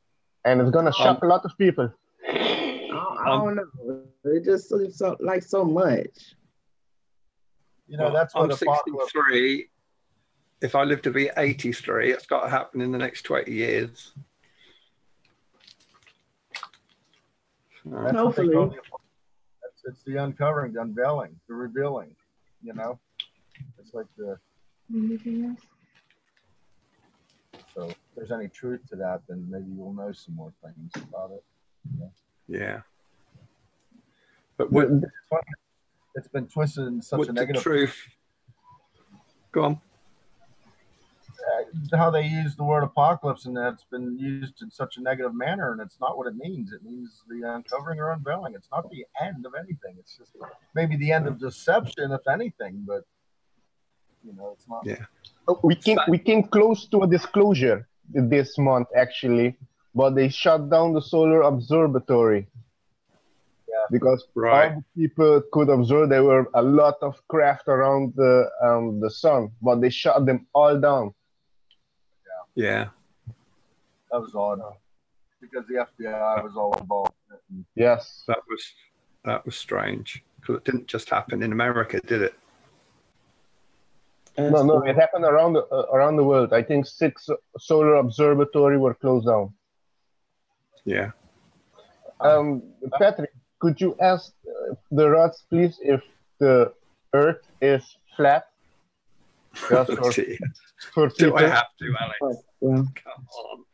And it's gonna shock a lot of people. I don't know. It just seems so much. You know, that's what I'm 63. If I live to be 83, it's got to happen in the next 20 years. Hopefully. It's the uncovering, the unveiling, the revealing, you know? It's like the... Anything else? So if there's any truth to that, then maybe we'll know some more things about it. Yeah. But it's been twisted in such a negative... truth... Go on. How they use the word apocalypse, and that's been used in such a negative manner, and it's not what it means. It means the uncovering or unveiling. It's not the end of anything. It's just maybe the end of deception, if anything, but you know, it's not. Yeah. We came close to a disclosure this month, actually, but they shut down the solar observatory. Yeah. Because all the people could observe there were a lot of craft around the sun, but they shut them all down. Yeah. That was odd, because the FBI was all involved. Yes. That was strange, because it didn't just happen in America, did it? No, it happened around the world. I think 6 solar observatories were closed down. Yeah. Patrick, could you ask the rods, please, if the Earth is flat? Just for Do I have to, Alex? Come on.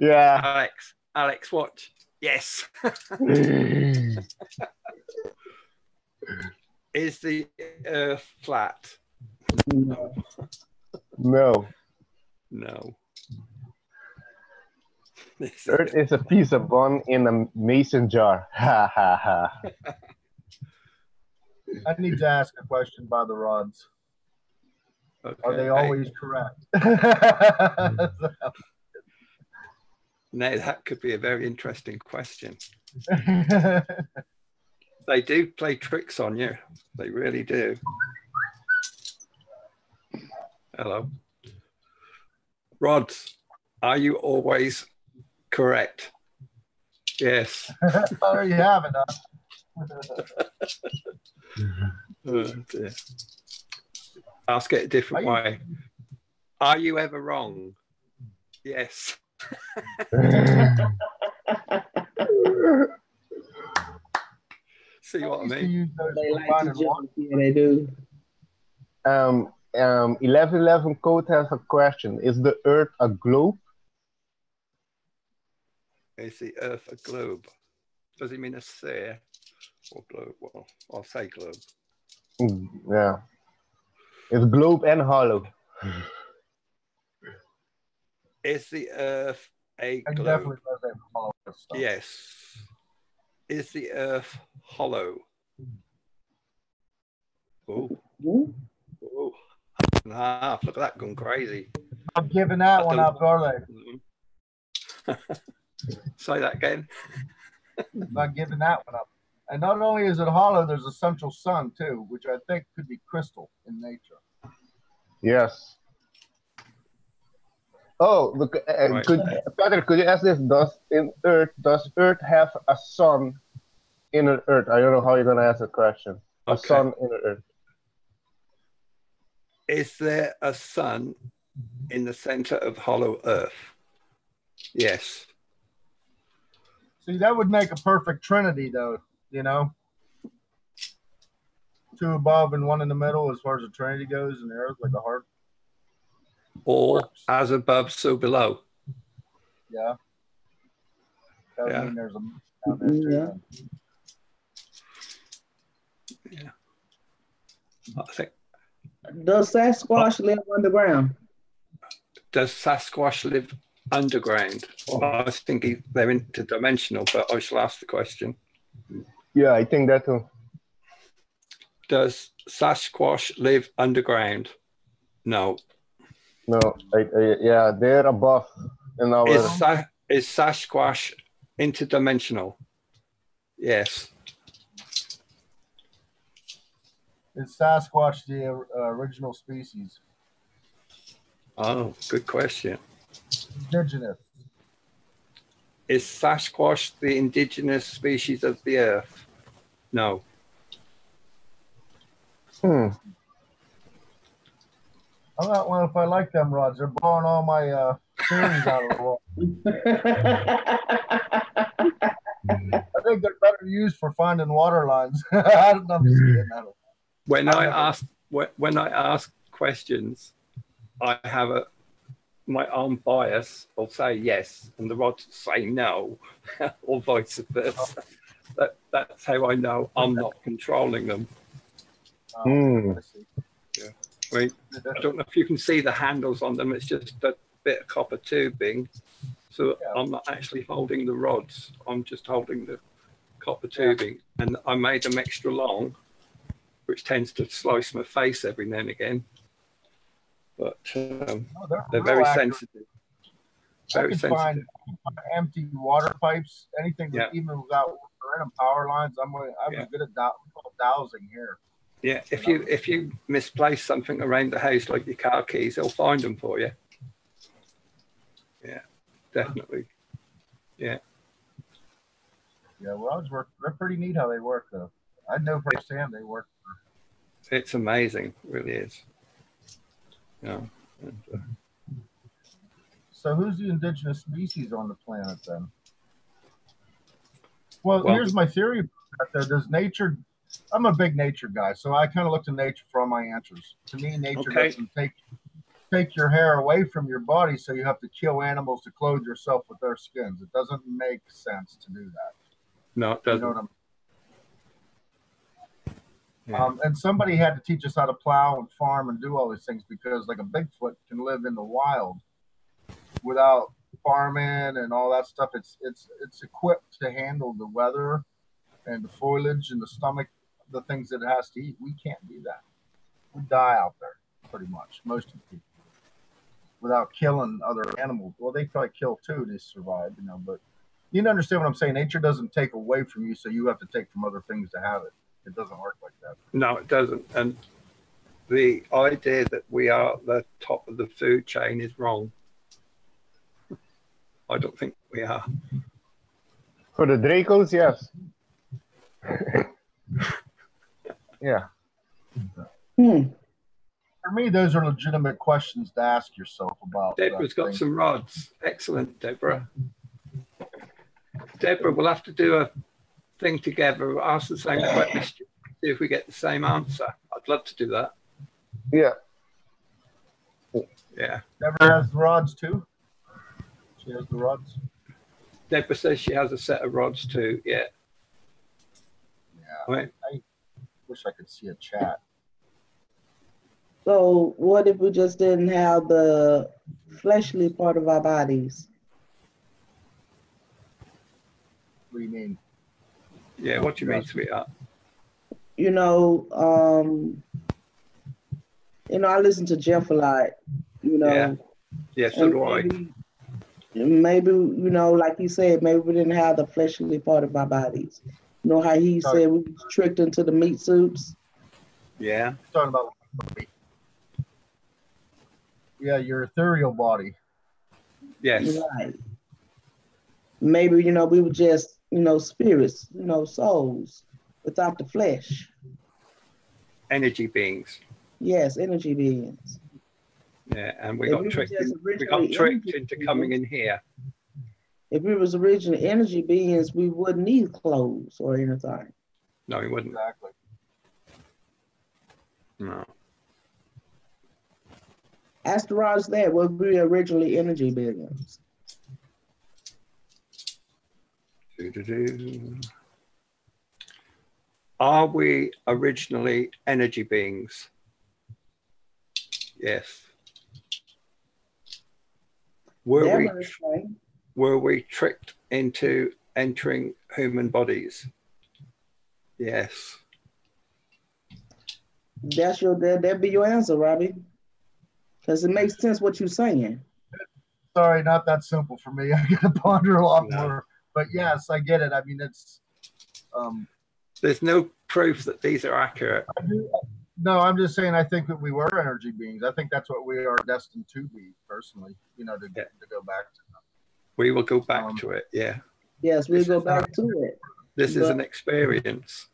Yeah. Alex, watch. Yes. Is the Earth flat? No. No. Earth is a piece of bone in a mason jar. Ha ha ha. I need to ask a question by the rods. Okay. Are they always correct? No, that could be a very interesting question. They do play tricks on you. They really do. Hello. Rods, are you always correct? Yes. Oh, you have it, Oh, dear. Ask it a different way. Are you ever wrong? Yes. See what I mean? They like to joke. Yeah, they do. 1111 code has a question. Is the Earth a globe? Is the Earth a globe? Does he mean a sphere or globe? Well, I'll say globe. Yeah. It's globe and hollow. Is the Earth a globe? Definitely does have hollow stuff. Yes. Is the Earth hollow? Oh. Oh. Nah, look at that going crazy. I'm giving that one up, are they? Say that again. Not giving that one up. And not only is it hollow, there's a central sun too, which I think could be crystal in nature. Yes. Oh, look, Patrick, could you ask this? Does Earth have a sun in Earth? I don't know how you're gonna ask the question. A sun in Earth. Is there a sun in the center of hollow Earth? Yes. See, that would make a perfect trinity, though. You know, 2 above and 1 in the middle, as far as the trinity goes, in the Earth, like a heart. or as above, so below. Yeah. That would Yeah. mean there's a down there too. Yeah. Then. I think. Does Sasquatch live underground? Does Sasquatch live underground? I think they're interdimensional, but I shall ask the question. Yeah, I think that too. Does Sasquatch live underground? No. No, yeah, they're above in our. Is Sasquatch interdimensional? Yes. Is Sasquatch the original species? Oh, good question. Indigenous. Is Sasquatch the indigenous species of the earth? No. Hmm. I don't know if I like them rods. They're blowing all my theories out of the wall. I think they're better used for finding water lines. I don't know. I'm just kidding. When I ask questions, I have my own bias. I'll say yes, and the rods say no, or vice versa. That's how I know I'm not controlling them. I see. Yeah. I don't know if you can see the handles on them. It's just a bit of copper tubing. So yeah. I'm not actually holding the rods. I'm just holding the copper tubing. Yeah. And I made them extra long, which tends to slice my face every now and again. But they're very sensitive. Very sensitive. Find empty water pipes, anything that even without random power lines. I'm good at dowsing here. Yeah, if you misplace something around the house, like your car keys, they'll find them for you. Yeah, definitely. Yeah. Yeah, rods work. They're pretty neat how they work, though. I know firsthand they work. It's amazing, it really is. Yeah. So who's the indigenous species on the planet then? Well, here's my theory about that. Does nature? I'm a big nature guy, so I kind of look to nature for all my answers. To me, nature doesn't take your hair away from your body, so you have to kill animals to clothe yourself with their skins. It doesn't make sense to do that. No, it doesn't. You know what I mean? And somebody had to teach us how to plow and farm and do all these things, because like a Bigfoot can live in the wild without farming and all that stuff. It's equipped to handle the weather and the foliage and the stomach, the things that it has to eat. We can't do that. We die out there, pretty much, most of the people, without killing other animals. Well, they probably kill too to survive, you know, but you understand what I'm saying. Nature doesn't take away from you, so you have to take from other things to have it. It doesn't work like that. No, it doesn't. And the idea that we are the top of the food chain is wrong. I don't think we are. For the Dracos, yes. Yeah. For me, those are legitimate questions to ask yourself about. Deborah's got some rods. Excellent, Deborah. Deborah, we'll have to do a thing together. We'll ask the same question, see if we get the same answer. I'd love to do that. Yeah. Yeah. Deborah has the rods too? She has the rods? Deborah says she has a set of rods too, yeah. Yeah. Right. I wish I could see a chat. So what if we just didn't have the fleshly part of our bodies? What do you mean? Yeah, what do you mean, sweetheart? You know, I listen to Jeff a lot, you know. Yeah, so do I. Maybe, you know, like you said, maybe we didn't have the fleshly part of our bodies. You know how he said we was tricked into the meat suits? Yeah. Talking about, yeah, your ethereal body. Yes. Right. Maybe, you know, we were just, you know, spirits, you know, souls without the flesh. Energy beings. Yes, energy beings. Yeah, and we got tricked into coming in here. If we was original energy beings, we wouldn't need clothes or anything. No, we wouldn't. Exactly. No. Asteroids that were we originally energy beings. Are we originally energy beings? Yes. Were we tricked into entering human bodies? Yes. That'd be your answer, Robbie. Because it makes sense what you're saying. Sorry, not that simple for me. I gotta ponder a lot more. But yes, I get it. I mean, it's there's no proof that these are accurate. No, I'm just saying I think that we were energy beings. I think that's what we are destined to be, personally, you know, to go back to them. We will go back to it, yeah. Yes, we'll go back to it. This is an experience.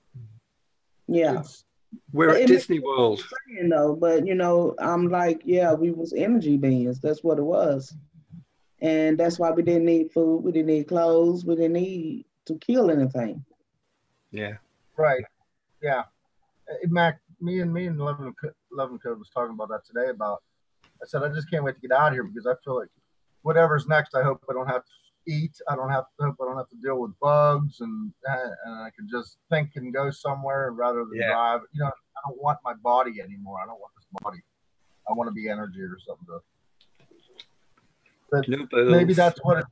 Yeah. We're at Disney World. Saying, though, but, you know, I'm like, yeah, we was energy beings. That's what it was. And that's why we didn't need food. We didn't need clothes. We didn't need to kill anything. Yeah. Right. Yeah. Mac, me and Levin Code was talking about that today. I said, I just can't wait to get out of here because I feel like whatever's next, I hope I don't have to eat. I hope I don't have to deal with bugs, and I can just think and go somewhere rather than drive. You know, I don't want my body anymore. I don't want this body. I want to be energy or something. But maybe that's what it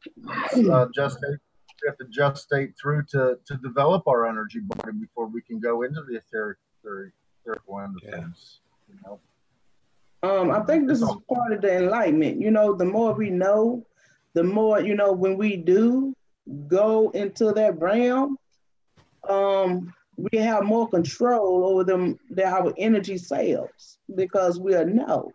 gestate. We have to gestate through to develop our energy body before we can go into the etherical end of things. You know? I think this is part of the enlightenment. You know, the more we know, the more, you know, when we do go into that realm, we have more control over our energy cells because we'll know.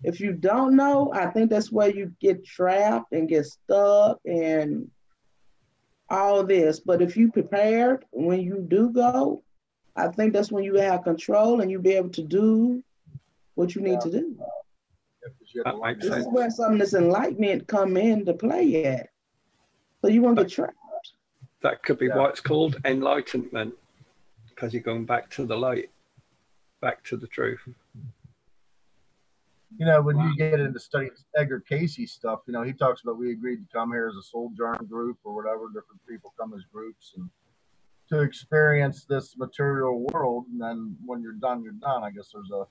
If you don't know, I think that's where you get trapped and get stuck and all this. But if you prepared when you do go, I think that's when you have control and you'll be able to do what you need to do. This is where some of this enlightenment come into play at. So you won't get trapped. That could be why it's called enlightenment, because you're going back to the light, back to the truth. You know, when you get into studying Edgar Cayce stuff, you know, he talks about we agreed to come here as a sojourn group or whatever, different people come as groups and to experience this material world. And then when you're done, you're done. I guess there's a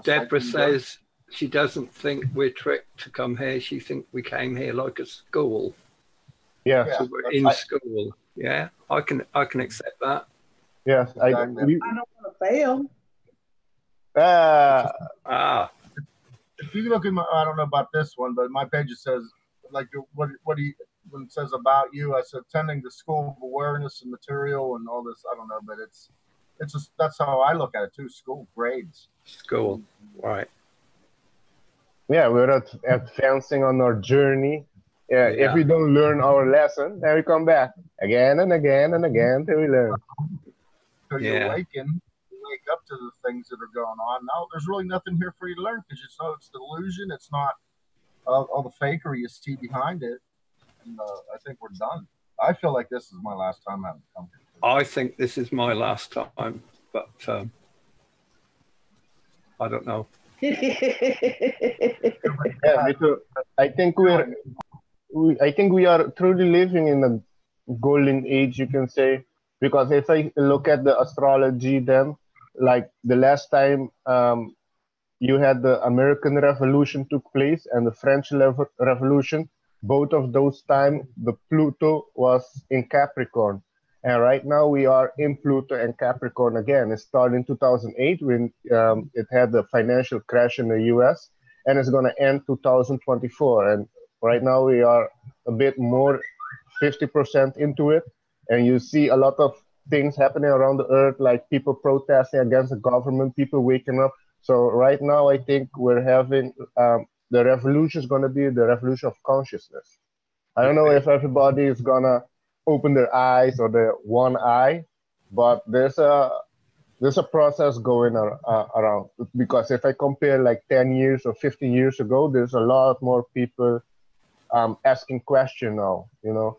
Deborah says she doesn't think we're tricked to come here. She thinks we came here like a school. Yeah. So we're in school. Yeah, I can accept that. Yes, I don't want to fail. If you look at my, I don't know about this one, but my page it says like what do you, when it says about you, I said attending the school of awareness and material and all this. I don't know, but it's just that's how I look at it too. School grades. School, right? Yeah, we're advancing on our journey. Yeah, if we don't learn our lesson, then we come back again and again and again till we learn. So you awaken. Wake up to the things that are going on. No, there's really nothing here for you to learn because you know it's delusion. It's not all the fakery you see behind it. And I think we're done. I feel like this is my last time having come here. I think this is my last time, but I don't know. Yeah, me too. I think we are truly living in a golden age, you can say, because if I look at the astrology, then like the last time you had the American Revolution took place and the French Revolution, both of those times the Pluto was in Capricorn, and right now we are in Pluto and Capricorn again. It started in 2008 when it had the financial crash in the US, and it's going to end 2024, and right now we are a bit more 50% into it, and you see a lot of things happening around the earth, like people protesting against the government, people waking up. So right now, I think we're having the revolution is going to be the revolution of consciousness. I don't know if everybody is going to open their eyes or their one eye, but there's a process going around. Because if I compare like 10 years or 15 years ago, there's a lot more people asking questions now, you know,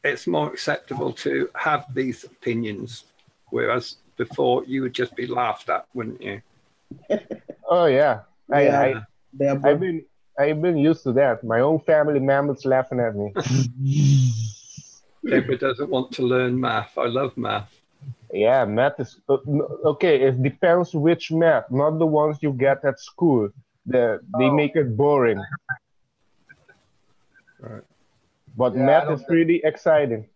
it's more acceptable to have these opinions, whereas before you would just be laughed at, wouldn't you? Oh yeah, Yeah, I've been used to that. My own family members laughing at me. Deborah doesn't want to learn math. I love math. Yeah, math is okay. It depends which math, not the ones you get at school. They make it boring. Right. But Yeah, math is really exciting.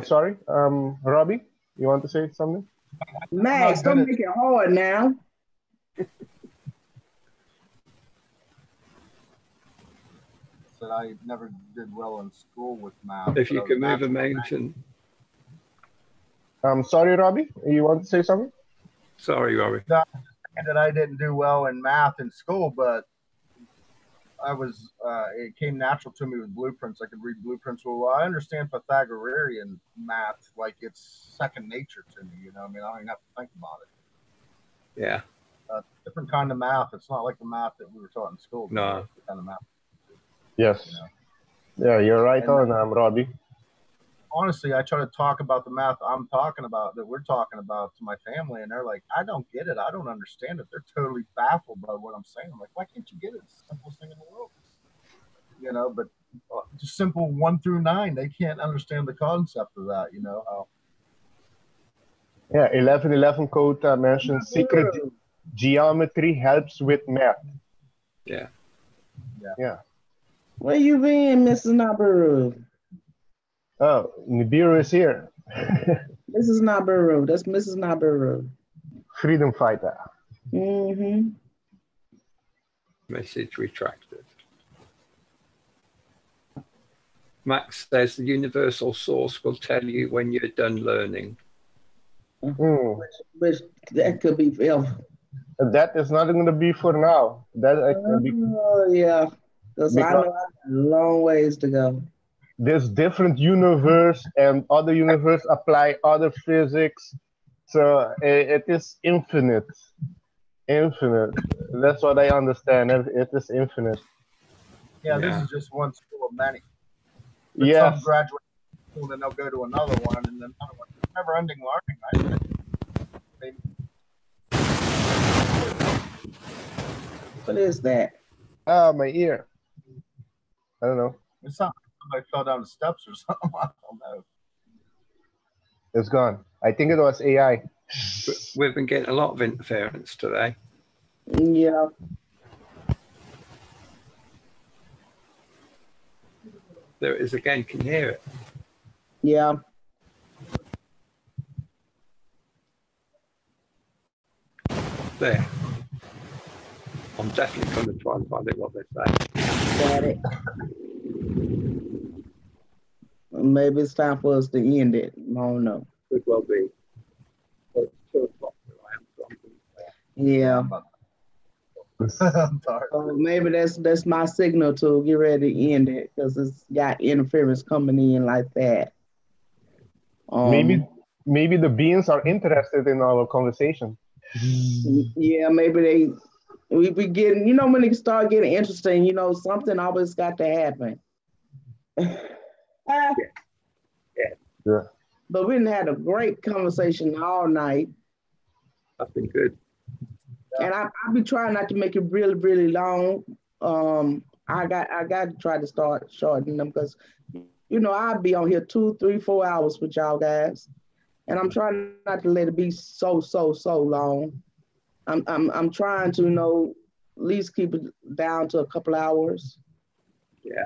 Sorry, Robbie, you want to say something? Max, don't make it hard now. That I never did well in school with math. If you can move a mountain. Sorry, Robbie, you want to say something? Sorry, Robbie. That I didn't do well in math in school, but I was, it came natural to me with blueprints. I could read blueprints well. I understand Pythagorean math, like it's second nature to me, you know? I mean, I don't even have to think about it. Yeah. Different kind of math. It's not like the math that we were taught in school. No. Kind of math. Yes. You know? Yeah, you're right on, Robbie. Honestly, I try to talk about the math I'm talking about, that we're talking about, to my family, and they're like, I don't get it. I don't understand it. They're totally baffled by what I'm saying. I'm like, why can't you get it? It's the simplest thing in the world. You know, but just simple 1 through 9, they can't understand the concept of that, you know. How... Yeah, 1111 code mentions secret geometry helps with math. Yeah. Yeah. Where you been, Mrs. Nabaru? Oh, Nibiru is here. Mrs. Nabaru. That's Mrs. Nabaru. Freedom fighter. Mm-hmm. Message retracted. Max says the universal source will tell you when you're done learning. Which that could be forever. That is not going to be for now. Yeah, because I know I have a long ways to go. This different universe and other universe apply other physics. So it is infinite. Infinite. That's what I understand. It is infinite. Yeah, this is just one school of many. But yes. Some graduate school, then they'll go to another one, and then another one. Never ending learning, right? What is that? My ear. I don't know. It's not somebody fell down the steps or something. I don't know. It's gone. I think it was AI. We've been getting a lot of interference today. Yeah. There it is again. Can you hear it? Yeah. There. I'm definitely going to try and find out what they say. Got it. Maybe it's time for us to end it. I don't know. Could well be. It's 2 o'clock where I am, so I'm going to say. Yeah. So maybe that's my signal to get ready to end it, because it's got interference coming in like that. Maybe the beings are interested in our conversation. Yeah, maybe we be getting, you know, when it start getting interesting, you know, something always got to happen. Yeah. But we had a great conversation all night. That's been good. And I'll be trying not to make it really, really long. I got to try to start shortening them, because, you know, I'll be on here 2, 3, 4 hours with y'all guys. And I'm trying not to let it be so long. I'm trying to, you know, at least keep it down to a couple hours. Yeah.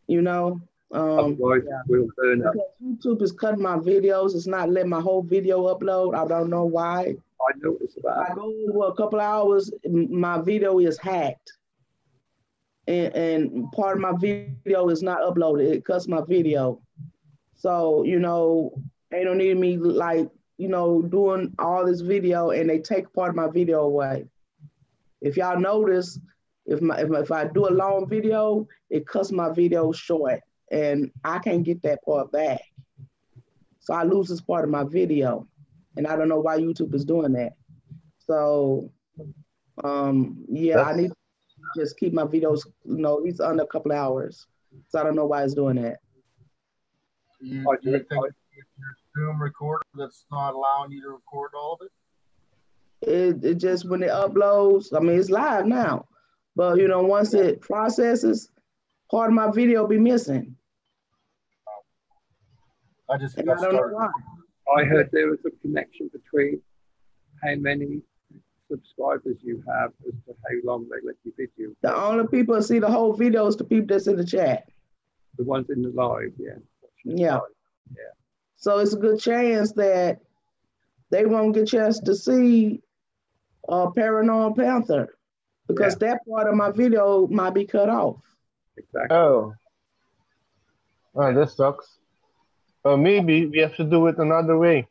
You know? Otherwise, we'll burn up. YouTube is cutting my videos. It's not letting my whole video upload. I don't know why. I noticed that. If I go over a couple hours, my video is hacked. And part of my video is not uploaded. It cuts my video. So, you know, they don't need me, like, you know, doing all this video, and they take part of my video away. If y'all notice, if I do a long video, it cuts my video short, and I can't get that part back. So I lose this part of my video, and I don't know why YouTube is doing that. So, yeah, I need to just keep my videos, you know, at least under a couple hours. So I don't know why it's doing that. Do you think it's your Zoom recorder that's not allowing you to record all of it? It just, when it uploads, I mean, it's live now, but you know, once it processes, part of my video be missing. I just And got I don't know started. why. I heard there was a connection between how many subscribers you have as to how long they let your video. The only people that see the whole video is the people that's in the chat. The ones in the live, yeah. Yeah. Yeah. So it's a good chance that they won't get a chance to see Paranormal Panther, because that part of my video might be cut off. Exactly. Oh, this sucks. Maybe we have to do it another way.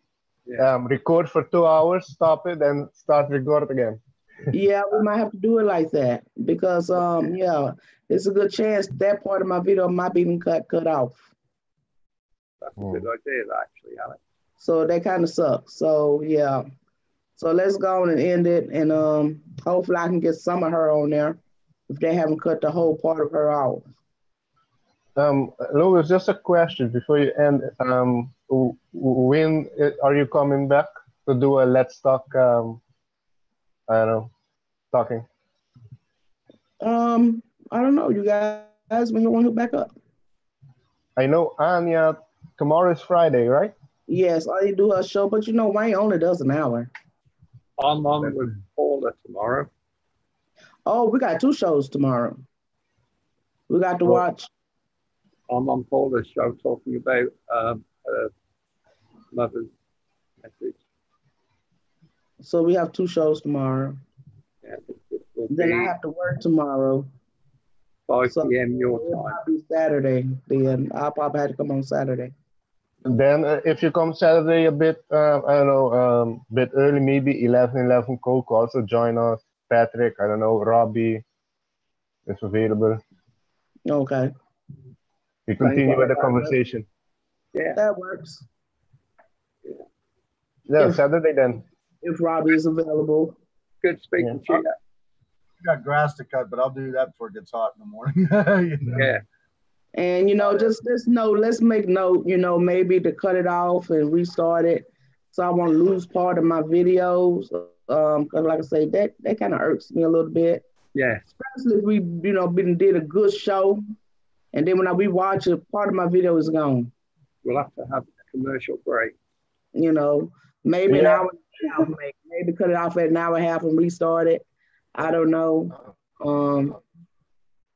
Yeah. Record for 2 hours, stop it, and start record again. Yeah, we might have to do it like that, because yeah, it's a good chance that part of my video might be cut off. That's a good idea, actually, Alex. So that kind of sucks. So yeah. So let's go on and end it, and hopefully I can get some of her on there if they haven't cut the whole part of her off. Louis, just a question before you end. When are you coming back to do a Let's Talk? I don't know, talking. I don't know, you guys, when you want to back up? I know Anya, tomorrow is Friday, right? Yes, I do her show, but you know, Wayne only does an hour. I'm on with Paula tomorrow. Oh, we got 2 shows tomorrow. We got to watch. I'm on Paula's show talking about mother's message. So we have 2 shows tomorrow. Yeah, Then I have to work tomorrow. 5 p.m. your It'll time. probably be Saturday. Then I'll probably have to come on Saturday. Then if you come Saturday a bit, I don't know, bit early, maybe 11 Coke also join us. Patrick, I don't know, Robbie is available. Okay. We continue with the conversation. Yeah. That works. Yeah, Saturday then. If Robbie is available. Good speaking to you. I got grass to cut, but I'll do that before it gets hot in the morning. You know? Yeah. And, you know, just note, let's make note, you know, maybe to cut it off and restart it. So I won't lose part of my videos. Because like I say, that kind of irks me a little bit. Yeah. Especially if we, you know, did a good show. And then when I rewatch it, part of my video is gone. We'll have to have a commercial break. You know, maybe an hour and a half, maybe cut it off at an hour and a half and restart it. I don't know.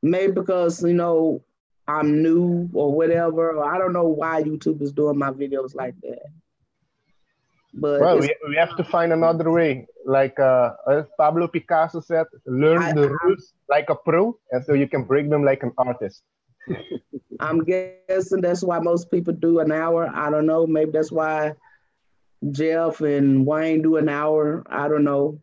Maybe because, you know, I'm new or whatever, or I don't know why YouTube is doing my videos like that. But well, we have to find another way. Like as Pablo Picasso said, learn the rules like a pro, and so you can break them like an artist. I'm guessing that's why most people do an hour. I don't know. Maybe that's why Jeff and Wayne do an hour. I don't know.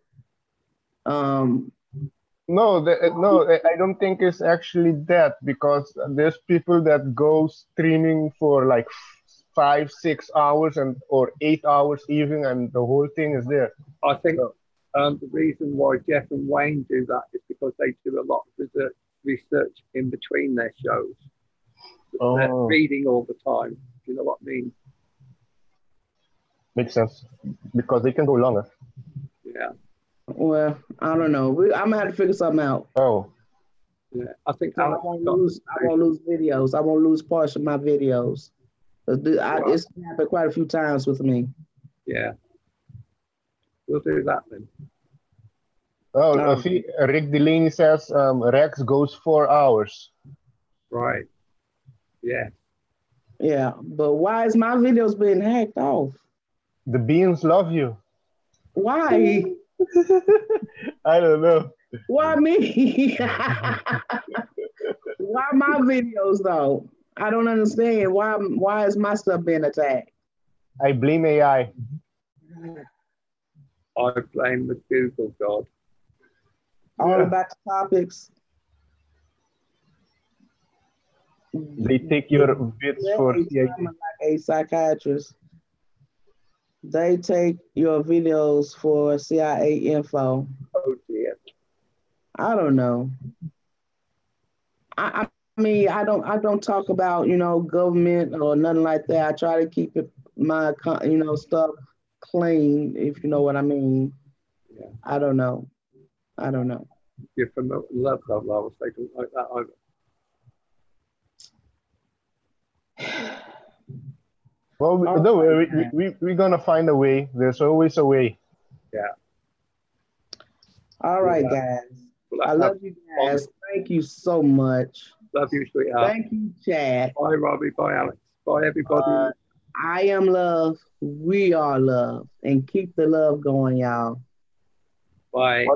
No, I don't think it's actually that, because there's people that go streaming for like 5-6 hours or 8 hours even, and the whole thing is there. I think the reason why Jeff and Wayne do that is because they do a lot of research in between their shows. They're reading all the time. You know what I mean? Makes sense, because they can go longer. Yeah. Well, I don't know. I'm gonna have to figure something out. Oh. Yeah, I think I won't lose videos. I won't lose parts of my videos. It's happened quite a few times with me. Yeah. We'll do that then. Oh, see, Rick Delaney says Rex goes 4 hours. Right. Yeah. Yeah, but why is my videos being hacked off? The beans love you. Why? I don't know. Why me? Why my videos though? I don't understand. Why is my stuff being attacked? I blame AI. I blame the Google God. All about the topics. They take your bits for CID. Like a psychiatrist. They take your videos for CIA info. Oh dear. I don't know. I mean, I don't talk about, you know, government or nothing like that. I try to keep my stuff clean, if you know what I mean. Yeah. I don't know. I don't know. You're promoting love, Lois. They don't like that either. Well, we're gonna find a way. There's always a way. Yeah. All right, guys. I love you guys. Thank you so much. Love you, sweetheart. Thank you, Chad. Bye, Robbie. Bye, Alex. Bye, everybody. I am love. We are love. And keep the love going, y'all. Bye.